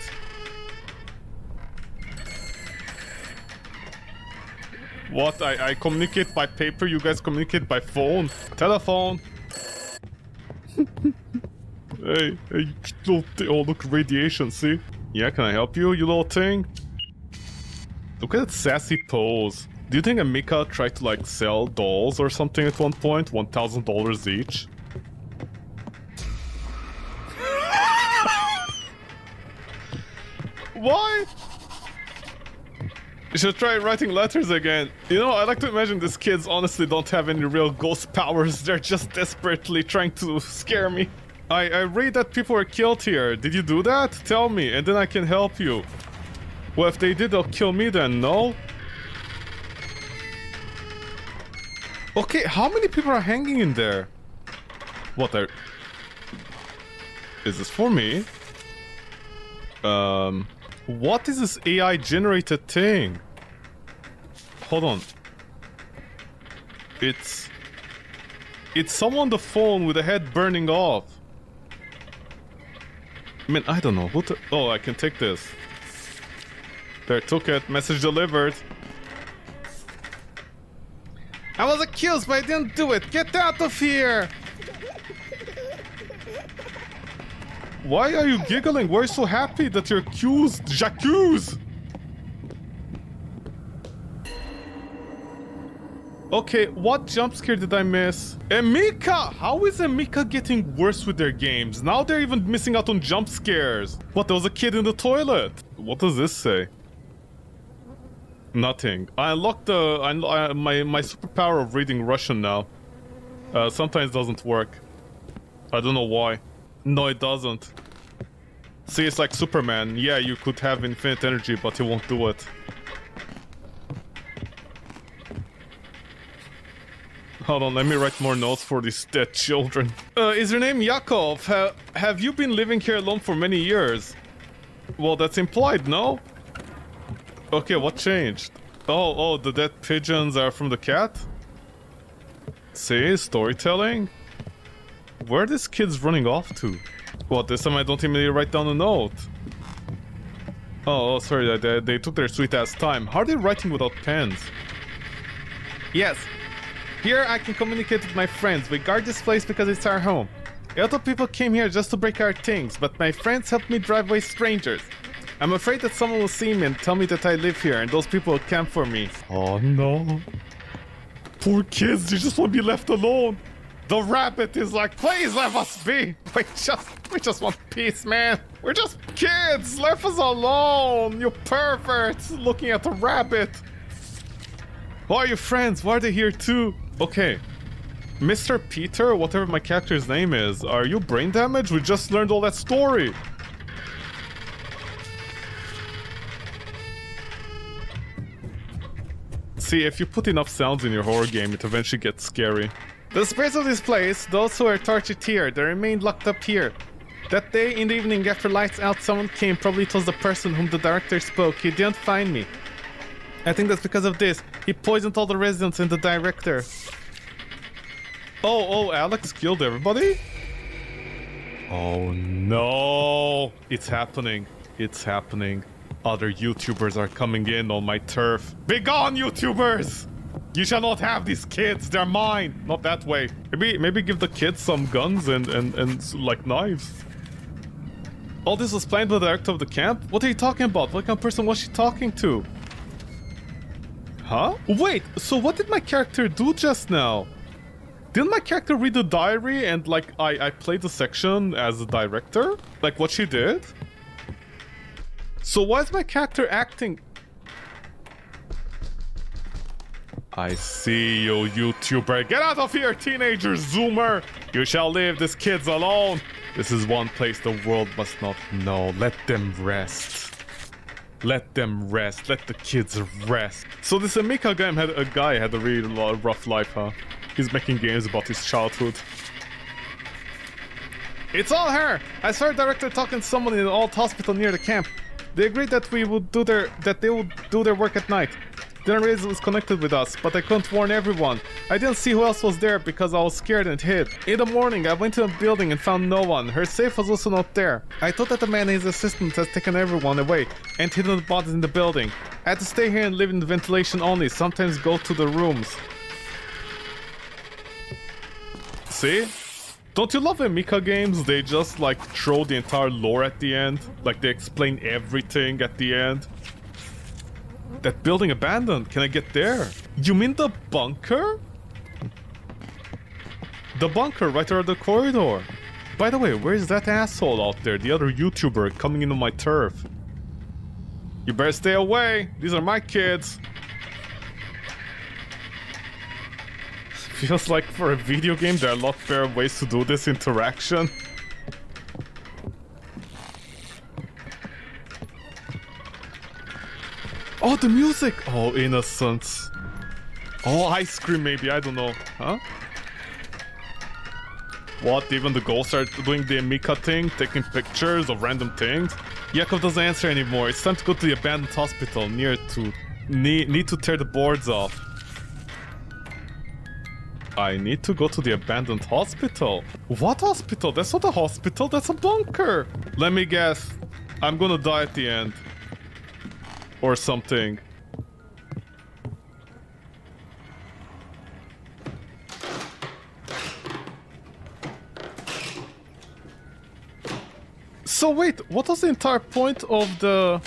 What? I communicate by paper, you guys communicate by phone? Telephone! Hey, you little oh, look, radiation, see? Yeah, can I help you, you little thing? Look at that sassy pose. Do you think Amika tried to, like, sell dolls or something at one point? $1,000 each? Why? You should try writing letters again. You know, I like to imagine these kids honestly don't have any real ghost powers. They're just desperately trying to scare me. I read that people were killed here. Did you do that? Tell me, and then I can help you. Well, if they did, they'll kill me then, no? Okay, how many people are hanging in there? What are... Is this for me? What is this AI-generated thing? Hold on. It's someone on the phone with a head burning off. I mean, I don't know. Oh, I can take this. There, took it. Message delivered. I was accused, but I didn't do it. Get out of here! Why are you giggling? Why are you so happy that you're accused? J'accuse! Okay, what jump scare did I miss? Amika! How is Amika getting worse with their games? Now they're even missing out on jump scares. What, there was a kid in the toilet? What does this say? Nothing. I unlocked my superpower of reading Russian now. Sometimes doesn't work. I don't know why. No, it doesn't. See, it's like Superman. Yeah, you could have infinite energy, but you won't do it. Hold on, let me write more notes for these dead children. Is your name Yakov? Have you been living here alone for many years? Well, that's implied, no? Okay, what changed? Oh, the dead pigeons are from the cat? See, storytelling? Where are these kids running off to? What, this time I don't immediately write down a note? Oh, sorry, they took their sweet-ass time. How are they writing without pens? Yes. Here I can communicate with my friends. We guard this place because it's our home. A lot of people came here just to break our things, but my friends helped me drive away strangers. I'm afraid that someone will see me and tell me that I live here, and those people will camp for me. Oh no. Poor kids, they just want to be left alone. The rabbit is like, please let us be. We just want peace, man. We're just kids. Leave us alone, you perverts. Looking at the rabbit. Why are you friends? Why are they here too? Okay. Mr. Peter, whatever my character's name is, are you brain damaged? We just learned all that story. See, if you put enough sounds in your horror game, it eventually gets scary. The spirits of this place, those who are tortured here, they remained locked up here. That day in the evening after lights out, someone came, probably it was the person whom the director spoke. He didn't find me. I think that's because of this. He poisoned all the residents and the director. Oh, Alex killed everybody? Oh no! It's happening. It's happening. Other YouTubers are coming in on my turf. Be gone, YouTubers! You shall not have these kids. They're mine. Not that way. Maybe give the kids some guns and like knives. All this was planned by the director of the camp? What are you talking about? What kind of person was she talking to? Huh? Wait, so what did my character do just now? Didn't my character read the diary and like I played the section as the director? Like what she did? So why is my character acting? I see you, YouTuber. Get out of here, teenager zoomer! You shall leave these kids alone! This is one place the world must not know. Let them rest. Let them rest. Let the kids rest. So this Amika guy had a really rough life, huh? He's making games about his childhood. It's all her! I saw her director talking to someone in an old hospital near the camp. They agreed that they would do their work at night. Didn't realize it was connected with us, but I couldn't warn everyone. I didn't see who else was there because I was scared and hid. In the morning, I went to the building and found no one. Her safe was also not there. I thought that the man and his assistant has taken everyone away and hidden the bodies in the building. I had to stay here and live in the ventilation only, sometimes go to the rooms. See? Don't you love Emika games? They just like throw the entire lore at the end. Like they explain everything at the end. That building abandoned. Can I get there? You mean the bunker? The bunker right around the corridor. By the way, where's that asshole out there? The other YouTuber coming into my turf. You better stay away. These are my kids. Feels like for a video game there are a lot better ways to do this interaction. Oh, the music! Oh, innocence. Oh, ice cream maybe, I don't know. Huh? What, even the ghosts are doing the Emika thing? Taking pictures of random things? Yakov doesn't answer anymore. It's time to go to the abandoned hospital near to... Need to tear the boards off. I need to go to the abandoned hospital. What hospital? That's not a hospital, that's a bunker. Let me guess. I'm gonna die at the end. Or something. So wait, what was the entire point of the...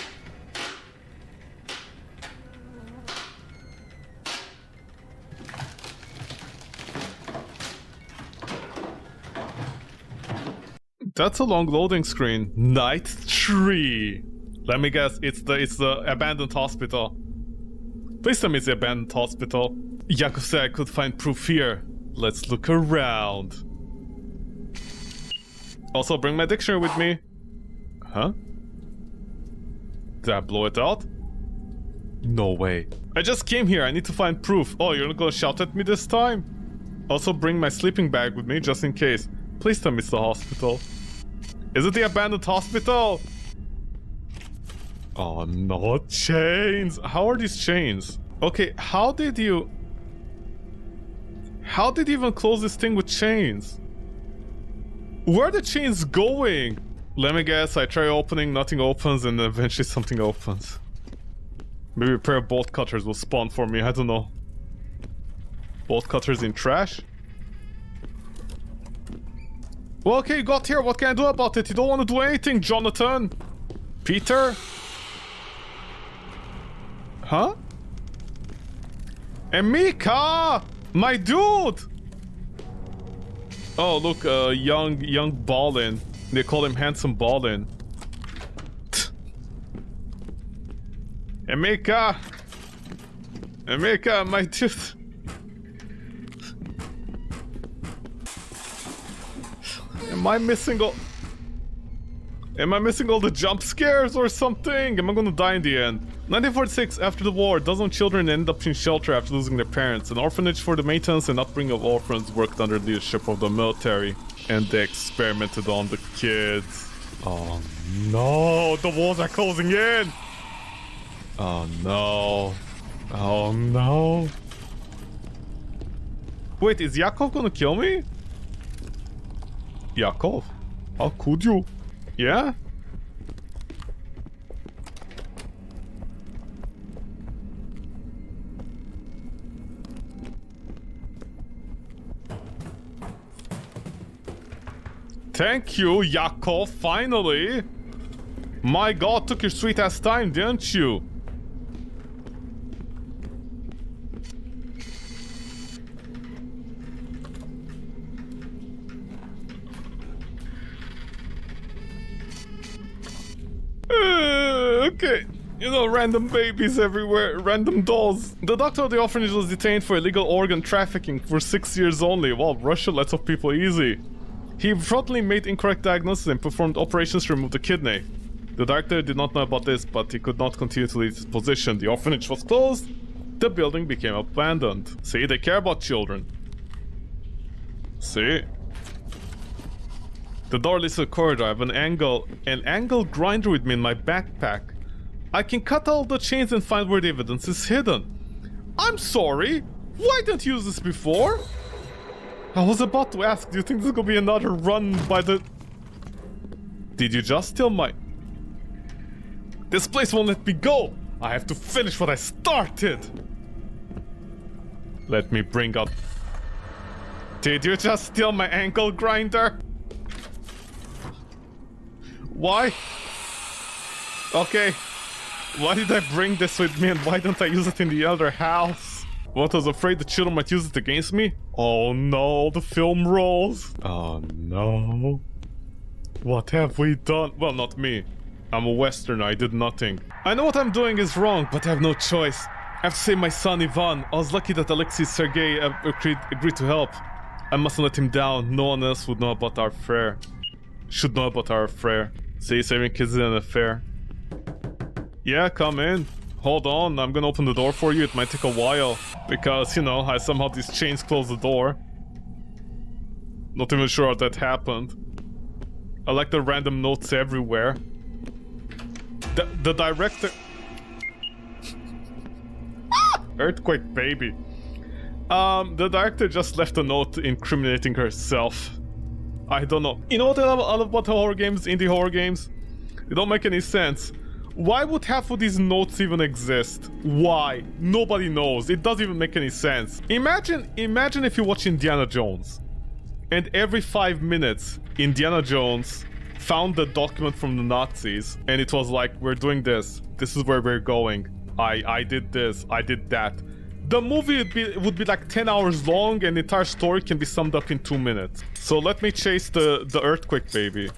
That's a long loading screen. Night 3. Let me guess, it's the abandoned hospital. Please tell me it's the abandoned hospital. Yakov said I could find proof here. Let's look around. Also, bring my dictionary with me. Huh? Did I blow it out? No way. I just came here, I need to find proof. Oh, you're not gonna shout at me this time? Also, bring my sleeping bag with me, just in case. Please tell me it's the hospital. Is it the abandoned hospital? Oh no, chains! How are these chains? Okay, how did you even close this thing with chains? Where are the chains going? Let me guess, I try opening, nothing opens, and eventually something opens. Maybe a pair of bolt cutters will spawn for me, I don't know. Bolt cutters in trash? Well, okay, you got here, what can I do about it? You don't want to do anything, Jonathan! Peter? Huh? Emika! My dude! Oh, look, young Ballin. They call him Handsome Ballin. Emika! Emika, my dude! Am I missing all the jump scares or something? Am I gonna die in the end? 1946, after the war, dozen children ended up in shelter after losing their parents. An orphanage for the maintenance and upbringing of orphans worked under the leadership of the military. And they experimented on the kids. Oh no, the walls are closing in! Oh no. Oh no. Wait, is Yakov gonna kill me? Yakov? How could you? Yeah? Thank you, Yakov, finally! My god, took your sweet ass time, didn't you? Okay. You know, random babies everywhere, random dolls. The doctor of the orphanage was detained for illegal organ trafficking for 6 years only. Wow, Russia lets off people easy. He fraudulently made incorrect diagnosis and performed operations to remove the kidney. The doctor did not know about this, but he could not continue to lead his position. The orphanage was closed. The building became abandoned. See, they care about children. See? The door leads to a corridor. I have an angle grinder with me in my backpack. I can cut all the chains and find where the evidence is hidden. I'm sorry. Why didn't you use this before? I was about to ask, do you think this is gonna be another run by the... Did you just steal my... This place won't let me go! I have to finish what I started! Let me bring up... Did you just steal my ankle grinder? Why? Okay. Why did I bring this with me and why don't I use it in the other house? What, I was afraid the children might use it against me? Oh no, the film rolls. Oh no. What have we done? Well, not me. I'm a Westerner, I did nothing. I know what I'm doing is wrong, but I have no choice. I have to save my son Ivan. I was lucky that Alexei Sergei agreed to help. I mustn't let him down. No one else would know about our affair. Should know about our affair. See, saving kids is an affair. Yeah, come in. Hold on, I'm gonna open the door for you. It might take a while. Because, you know, I somehow these chains close the door. Not even sure how that happened. I like the random notes everywhere. The director... Earthquake baby. The director just left a note incriminating herself. I don't know. You know what I love about horror games, indie horror games? They don't make any sense. Why would half of these notes even exist? Why? Nobody knows. It doesn't even make any sense. Imagine if you watch Indiana Jones. And every 5 minutes, Indiana Jones found the document from the Nazis. And it was like, we're doing this. This is where we're going. I did this. I did that. The movie would be like 10 hours long and the entire story can be summed up in 2 minutes. So let me chase the earthquake baby.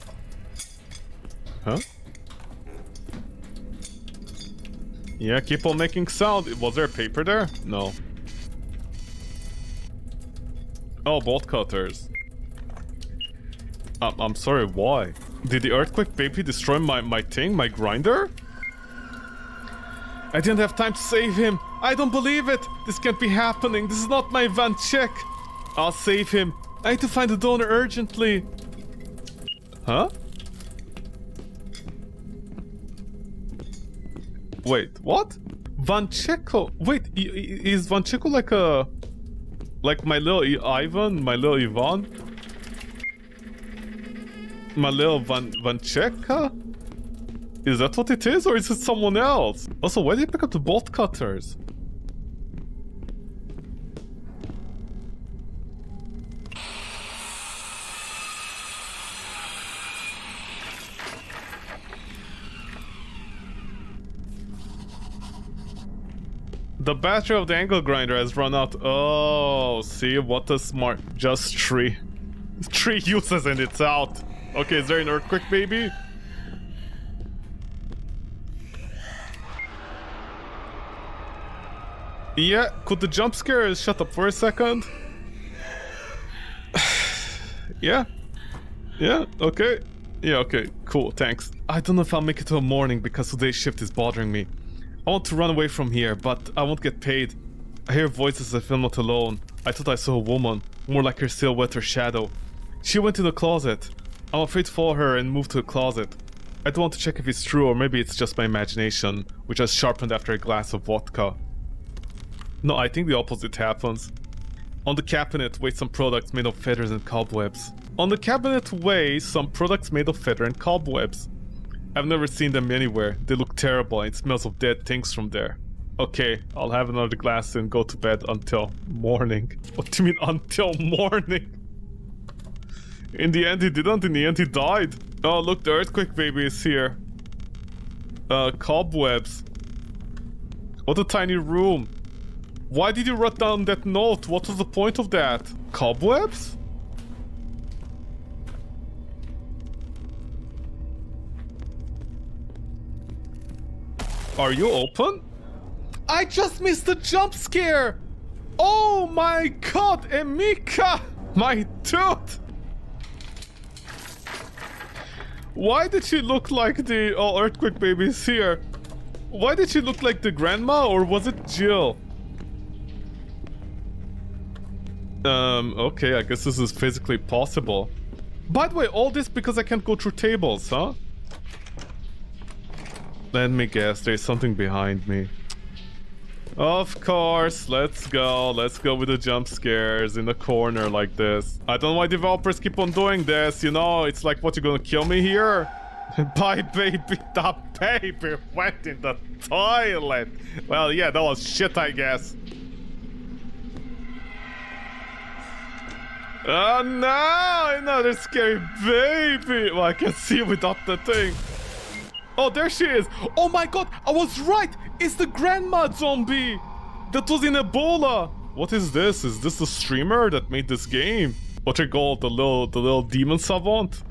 Huh? Yeah, keep on making sound. Was there a paper there? No. Oh, bolt cutters. I'm sorry, why? Did the earthquake baby destroy my thing? My grinder? I didn't have time to save him. I don't believe it. This can't be happening. This is not my Van Check. I'll save him. I need to find a donor urgently. Huh? Wait, what? Vancheko? Wait, is Vancheko like a... Like my little Ivan? My little Ivan? My little Vancheka? Is that what it is, or is it someone else? Also, why did you pick up the bolt cutters? The battery of the angle grinder has run out. Oh, see, what a smart... Just 3 uses and it's out. Okay, is there an earthquake baby? Yeah, could the jump scare shut up for a second? Yeah, okay. Yeah, okay, cool, thanks. I don't know if I'll make it till morning because today's shift is bothering me. I want to run away from here, but I won't get paid. I hear voices I feel not alone. I thought I saw a woman, more like her silhouette or shadow. She went to the closet. I'm afraid to follow her and move to the closet. I don't want to check if it's true or maybe it's just my imagination, which has sharpened after a glass of vodka. No, I think the opposite happens. On the cabinet wait some products made of feathers and cobwebs. On the cabinet weigh some products made of feather and cobwebs. I've never seen them anywhere. They look terrible and it smells of dead things from there. Okay, I'll have another glass and go to bed until morning. What do you mean until morning? In the end he didn't, in the end he died. Oh look, the earthquake baby is here. Cobwebs. What a tiny room. Why did you write down that note? What was the point of that? Cobwebs? Are you open? I just missed the jump scare! Oh my god, Emika! My tooth! Why did she look like the... Oh, earthquake baby is here. Why did she look like the grandma, or was it Jill? Okay, I guess this is physically possible. By the way, all this because I can't go through tables, huh? Let me guess, there's something behind me. Of course, let's go with the jump scares in the corner like this. I don't know why developers keep on doing this, you know, it's like, what, you're gonna kill me here? Bye baby, the baby went in the toilet. Well, yeah, that was shit, I guess. Oh no, another scary baby. Well, I can see without the thing. Oh, there she is. Oh my god, I was right. It's the grandma zombie that was in Ebola. What is this? Is this the streamer that made this game? What's it called? The little demon savant?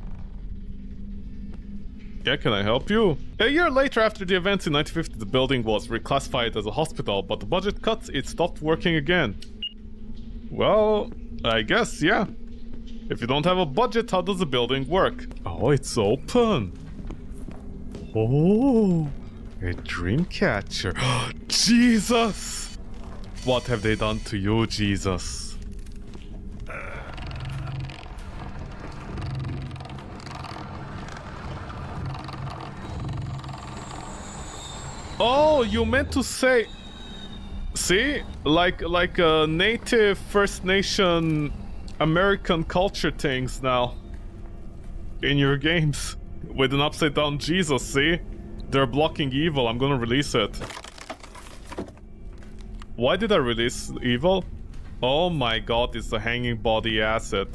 Yeah, can I help you? A year later, after the events in 1950, the building was reclassified as a hospital, but the budget cuts, it stopped working again. Well, I guess, yeah. If you don't have a budget, how does the building work? Oh, it's open. Oh, a dream catcher. Jesus! What have they done to you, Jesus? Oh, you meant to say... See? Like native First Nation American culture things now. In your games. With an upside down Jesus, see? They're blocking evil, I'm gonna release it. Why did I release evil? Oh my god, it's the hanging body asset.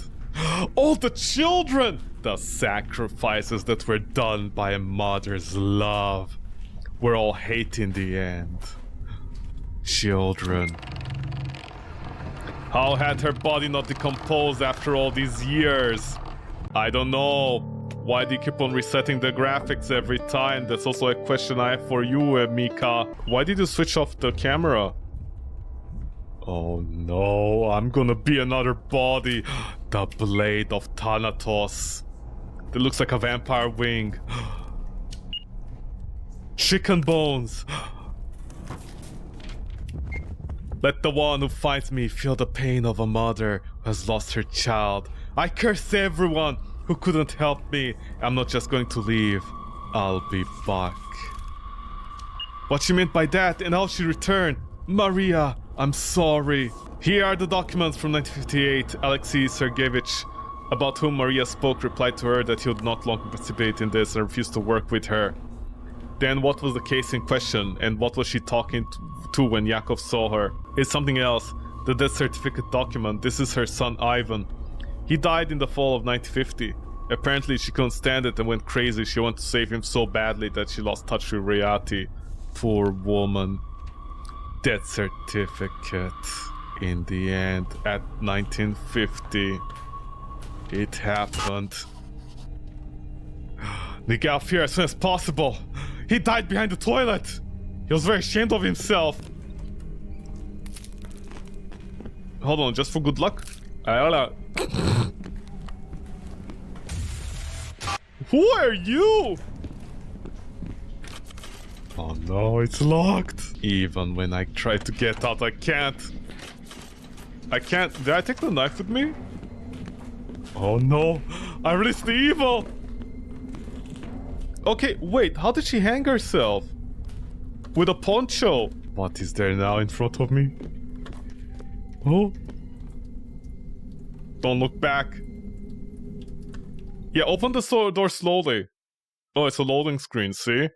Oh, the children! The sacrifices that were done by a mother's love were all hate in the end. Children. How had her body not decomposed after all these years? I don't know. Why do you keep on resetting the graphics every time? That's also a question I have for you, Mika. Why did you switch off the camera? Oh no, I'm gonna be another body. The Blade of Thanatos. That looks like a vampire wing. Chicken bones. Let the one who finds me feel the pain of a mother who has lost her child. I curse everyone who couldn't help me. I'm not just going to leave. I'll be back. What she meant by that and how she returned. Maria, I'm sorry. Here are the documents from 1958. Alexei Sergeyevich, about whom Maria spoke, replied to her that he would not longer participate in this and refused to work with her. Then what was the case in question, and what was she talking to when Yakov saw her? It's something else. The death certificate document. This is her son Ivan. He died in the fall of 1950. Apparently she couldn't stand it and went crazy. She wanted to save him so badly that she lost touch with reality. Poor woman. Death certificate. In the end, at 1950, it happened. They get out of here as soon as possible. He died behind the toilet. He was very ashamed of himself. Hold on, just for good luck. Who are you? Oh no, it's locked. Even when I try to get out, I can't. Did I take the knife with me? Oh no, I released the evil. Okay, wait, how did she hang herself? With a poncho? What is there now in front of me? Oh. Don't look back. Yeah, open the door slowly. Oh, it's a loading screen, see?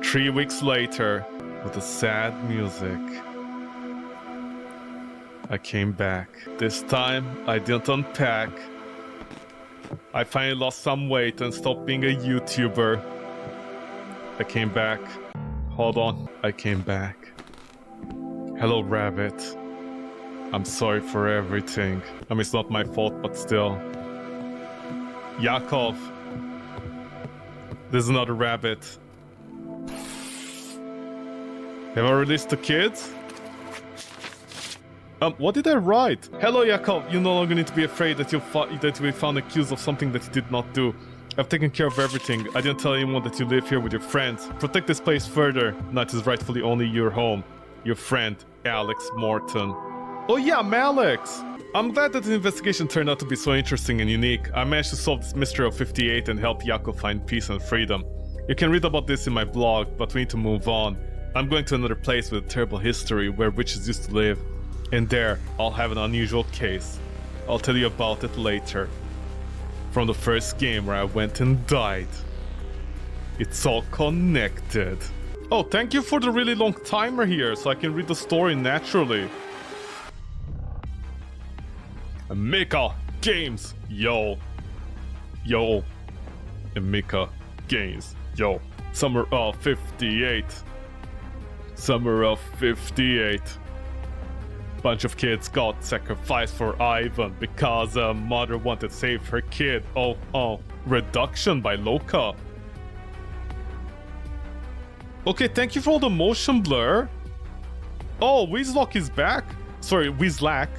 3 weeks later, with the sad music, I came back. This time, I didn't unpack. I finally lost some weight and stopped being a YouTuber. I came back. Hold on, I came back. Hello, Rabbit. I'm sorry for everything. I mean, it's not my fault, but still. Yakov. There's another rabbit. Have I released the kids? What did I write? Hello, Yakov. You no longer need to be afraid that you'll be found accused of something that you did not do. I've taken care of everything. I didn't tell anyone that you live here with your friends. Protect this place further. Now it is rightfully only your home. Your friend, Alex Morton. Oh yeah, Malex! I'm glad that the investigation turned out to be so interesting and unique. I managed to solve this mystery of 58 and help Yako find peace and freedom. You can read about this in my blog, but we need to move on. I'm going to another place with a terrible history where witches used to live. And there, I'll have an unusual case. I'll tell you about it later. From the first game where I went and died. It's all connected. Oh, thank you for the really long timer here, so I can read the story naturally. Emika Games, yo. Yo. Emika Games, yo. Summer of 58. Summer of 58. Bunch of kids got sacrificed for Ivan because a mother wanted to save her kid. Oh. Reduction by Loka. Okay, thank you for all the motion blur. Oh, Weezlock is back. Sorry, Weezlack.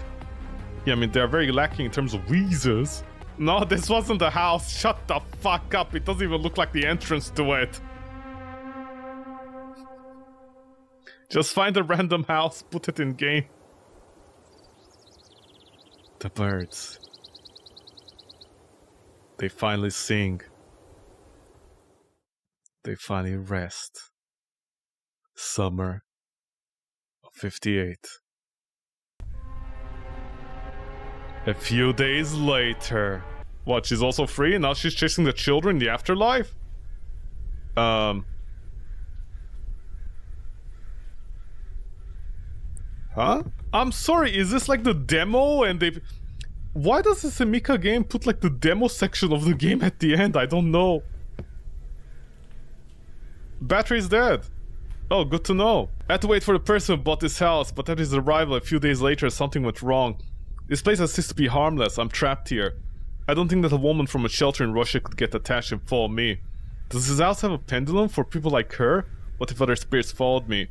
Yeah, I mean, they're very lacking in terms of Weezers. No, this wasn't the house. Shut the fuck up. It doesn't even look like the entrance to it. Just find a random house, put it in game. The birds. They finally sing. They finally rest. Summer of 58. A few days later. What, she's also free? Now she's chasing the children in the afterlife? Huh? I'm sorry, is this like the demo and they... Why does this Emika game put like the demo section of the game at the end? I don't know. Battery's dead. Oh, good to know. I had to wait for the person who bought this house, but at his arrival a few days later something went wrong. This place has ceased to be harmless. I'm trapped here. I don't think that a woman from a shelter in Russia could get attached and follow me. Does this house have a pendulum for people like her? What if other spirits followed me?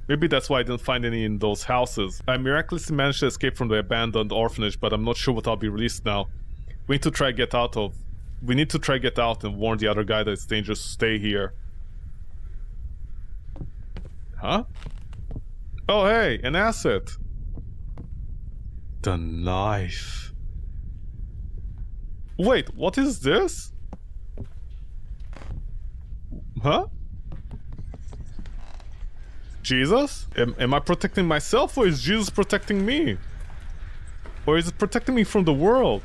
Maybe that's why I didn't find any in those houses. I miraculously managed to escape from the abandoned orphanage, but I'm not sure what I'll be released now. We need to try get out and warn the other guy that it's dangerous to stay here. Huh? Oh hey, an asset. The knife. Wait, what is this? Huh? Jesus? Am I protecting myself or is Jesus protecting me? Or is it protecting me from the world?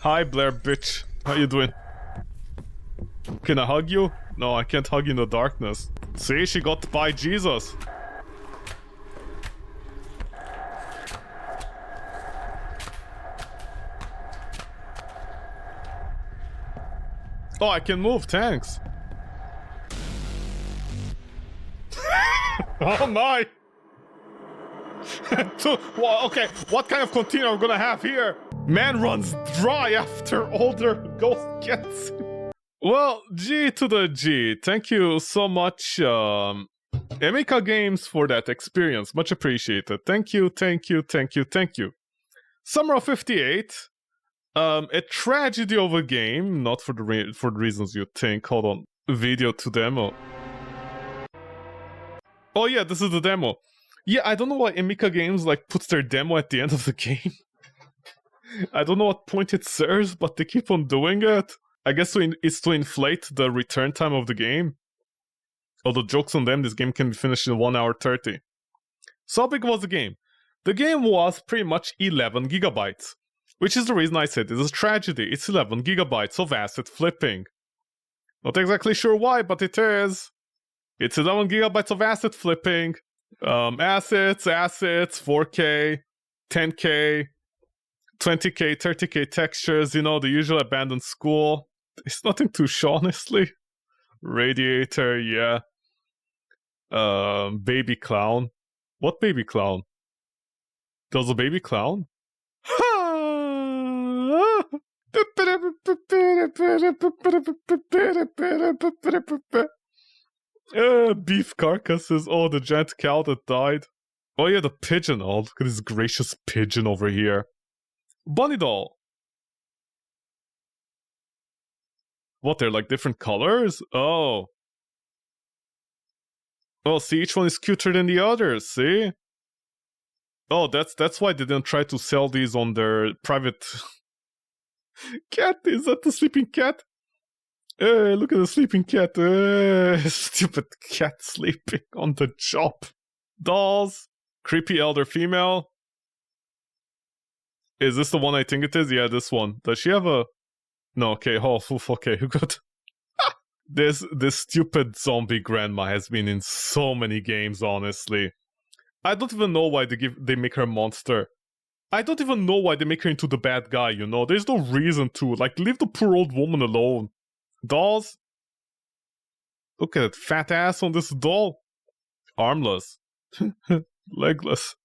Hi Blair bitch. How you doing? Can I hug you? No, I can't hug you in the darkness. See, she got by Jesus. Oh, I can move, thanks. Oh my! Well, okay, what kind of container are we gonna have here? Man runs dry after older ghost gets him. Well, G to the G. Thank you so much, Emika Games, for that experience. Much appreciated. Thank you. Summer of 58. A tragedy of a game, not for the reasons you think. Hold on. Video to demo. Oh yeah, this is the demo. Yeah, I don't know why Emika Games like puts their demo at the end of the game. I don't know what point it serves, but they keep on doing it. I guess it's to inflate the return time of the game. Although jokes on them, this game can be finished in 1 hour 30. So how big was the game? The game was pretty much 11 gigabytes. Which is the reason I said it's a tragedy. It's 11 gigabytes of asset flipping. Not exactly sure why, but it is. It's 11 gigabytes of asset flipping. Assets, 4K, 10K, 20K, 30K textures, you know, the usual abandoned school. It's nothing too show, honestly. Radiator, yeah. Baby clown. What baby clown? There was a baby clown? Beef carcasses. Oh, the giant cow that died. Oh yeah, the pigeon. Oh, look at this gracious pigeon over here. Bunny doll. What, they're like different colors? Oh. Oh, see, each one is cuter than the others, see? Oh, that's why they didn't try to sell these on their private... Cat, is that the sleeping cat? Hey, look at the sleeping cat. Stupid cat sleeping on the job. Dolls. Creepy elder female. Is this the one I think it is? Yeah, this one. Does she have a... No, okay, oh, okay, good. This stupid zombie grandma has been in so many games, honestly. I don't even know why they make her a monster. I don't even know why they make her into the bad guy, you know? There's no reason to. Like, leave the poor old woman alone. Dolls? Look at that fat ass on this doll. Armless. Legless.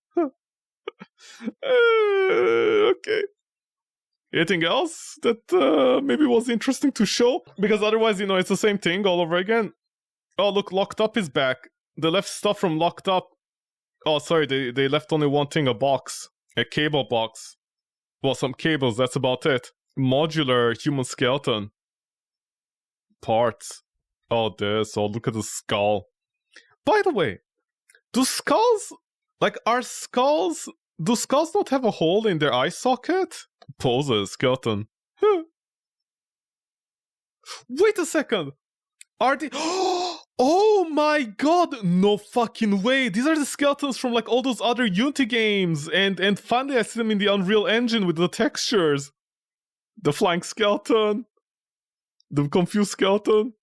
Okay. Anything else that maybe was interesting to show? Because otherwise, you know, it's the same thing all over again. Oh, look, Locked Up is back. They left stuff from Locked Up. Oh, sorry, they left only one thing, a box. A cable box. Well, some cables, that's about it. Modular human skeleton. Parts. Oh, this. Oh, look at the skull. By the way, do skulls... Like, do skulls not have a hole in their eye socket? Poses, skeleton. Wait a second! Are they... Oh my god! No fucking way! These are the skeletons from like all those other Unity games! And finally I see them in the Unreal Engine with the textures! The flying skeleton! The confused skeleton!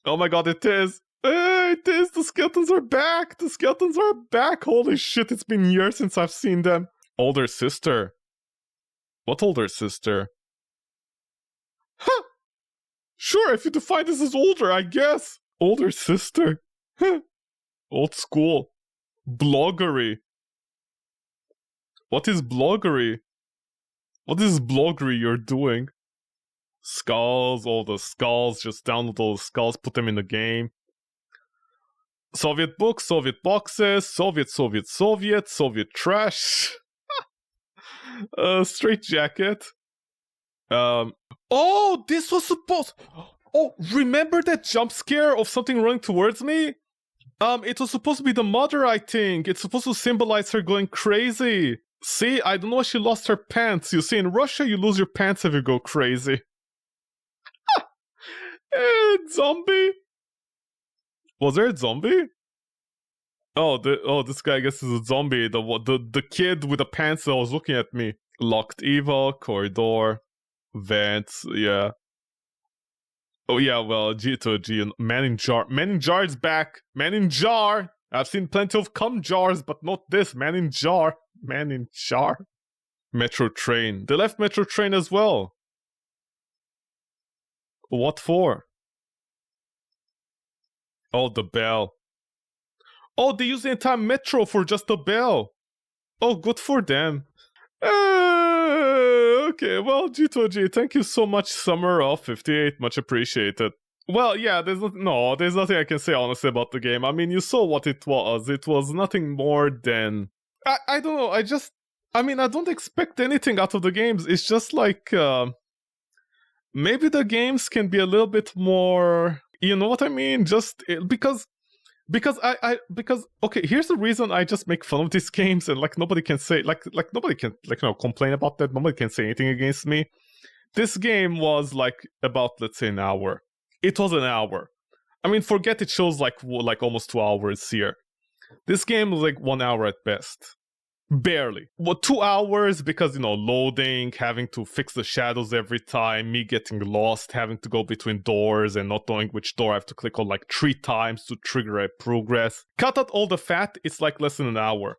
Oh my god, it is! It is! The skeletons are back! The skeletons are back! Holy shit, it's been years since I've seen them! Older sister. What older sister? Huh! Sure, if you define this as older, I guess! Older sister. Old school. Bloggery. What is bloggery? What is bloggery you're doing? Skulls, all the skulls, just download all the skulls, put them in the game. Soviet books, Soviet boxes, Soviet trash. Straight jacket. Oh, this was supposed... Oh, remember that jump scare of something running towards me? It was supposed to be the mother, I think. It's supposed to symbolize her going crazy. See, I don't know why she lost her pants. You see, in Russia, you lose your pants if you go crazy. Zombie? Was there a zombie? Oh, this guy, I guess, is a zombie. The kid with the pants that was looking at me. Locked evil, corridor, vents, yeah. Oh yeah, well, G to G, Man in Jar. Man in Jar is back. Man in Jar. I've seen plenty of cum jars, but not this. Man in Jar. Man in Jar. Metro Train. They left Metro Train as well. What for? Oh, the bell. Oh, they use the entire Metro for just the bell. Oh, good for them. Okay, well, G2G, thank you so much, Summer of 58, much appreciated. Well, yeah, there's nothing I can say honestly about the game. I mean, you saw what it was. It was nothing more than... I don't know, I don't expect anything out of the games. It's just like, maybe the games can be a little bit more... You know what I mean? Just because okay, here's the reason I just make fun of these games and like nobody can say nobody can complain about that. Nobody can say anything against me. This game was like about, let's say, an hour. It was an hour. I mean, forget it shows like almost 2 hours here. This game was like 1 hour at best. Barely. Well, 2 hours because, loading, having to fix the shadows every time, me getting lost, having to go between doors and not knowing which door I have to click on like 3 times to trigger a progress. Cut out all the fat, it's like less than an hour.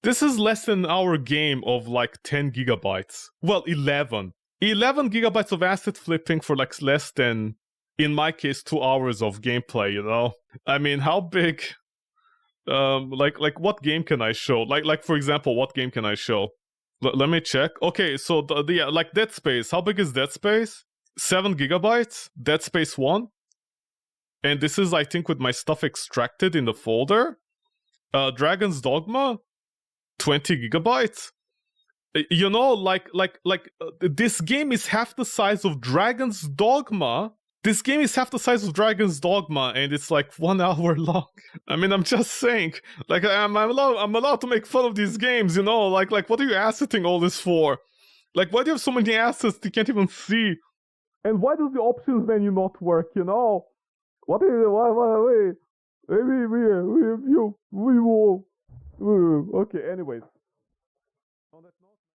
This is less than an hour game of like 10 gigabytes. Well, 11. 11 gigabytes of asset flipping for like less than, in my case, 2 hours of gameplay, you know? I mean, how big... like what game can I show? Like for example, what game can I show? Let me check. Okay, so like Dead Space. How big is Dead Space? 7 gigabytes. Dead Space 1. And this is, I think, with my stuff extracted in the folder. Dragon's Dogma. 20 gigabytes. You know, this game is half the size of Dragon's Dogma. This game is half the size of Dragon's Dogma, and it's like 1 hour long. I mean, I'm just saying, like, I'm allowed to make fun of these games, you know? Like, what are you asseting all this for? Like, why do you have so many assets you can't even see? And why does the options menu not work, you know? What is it? Wait. We will. Okay, anyways. On that note,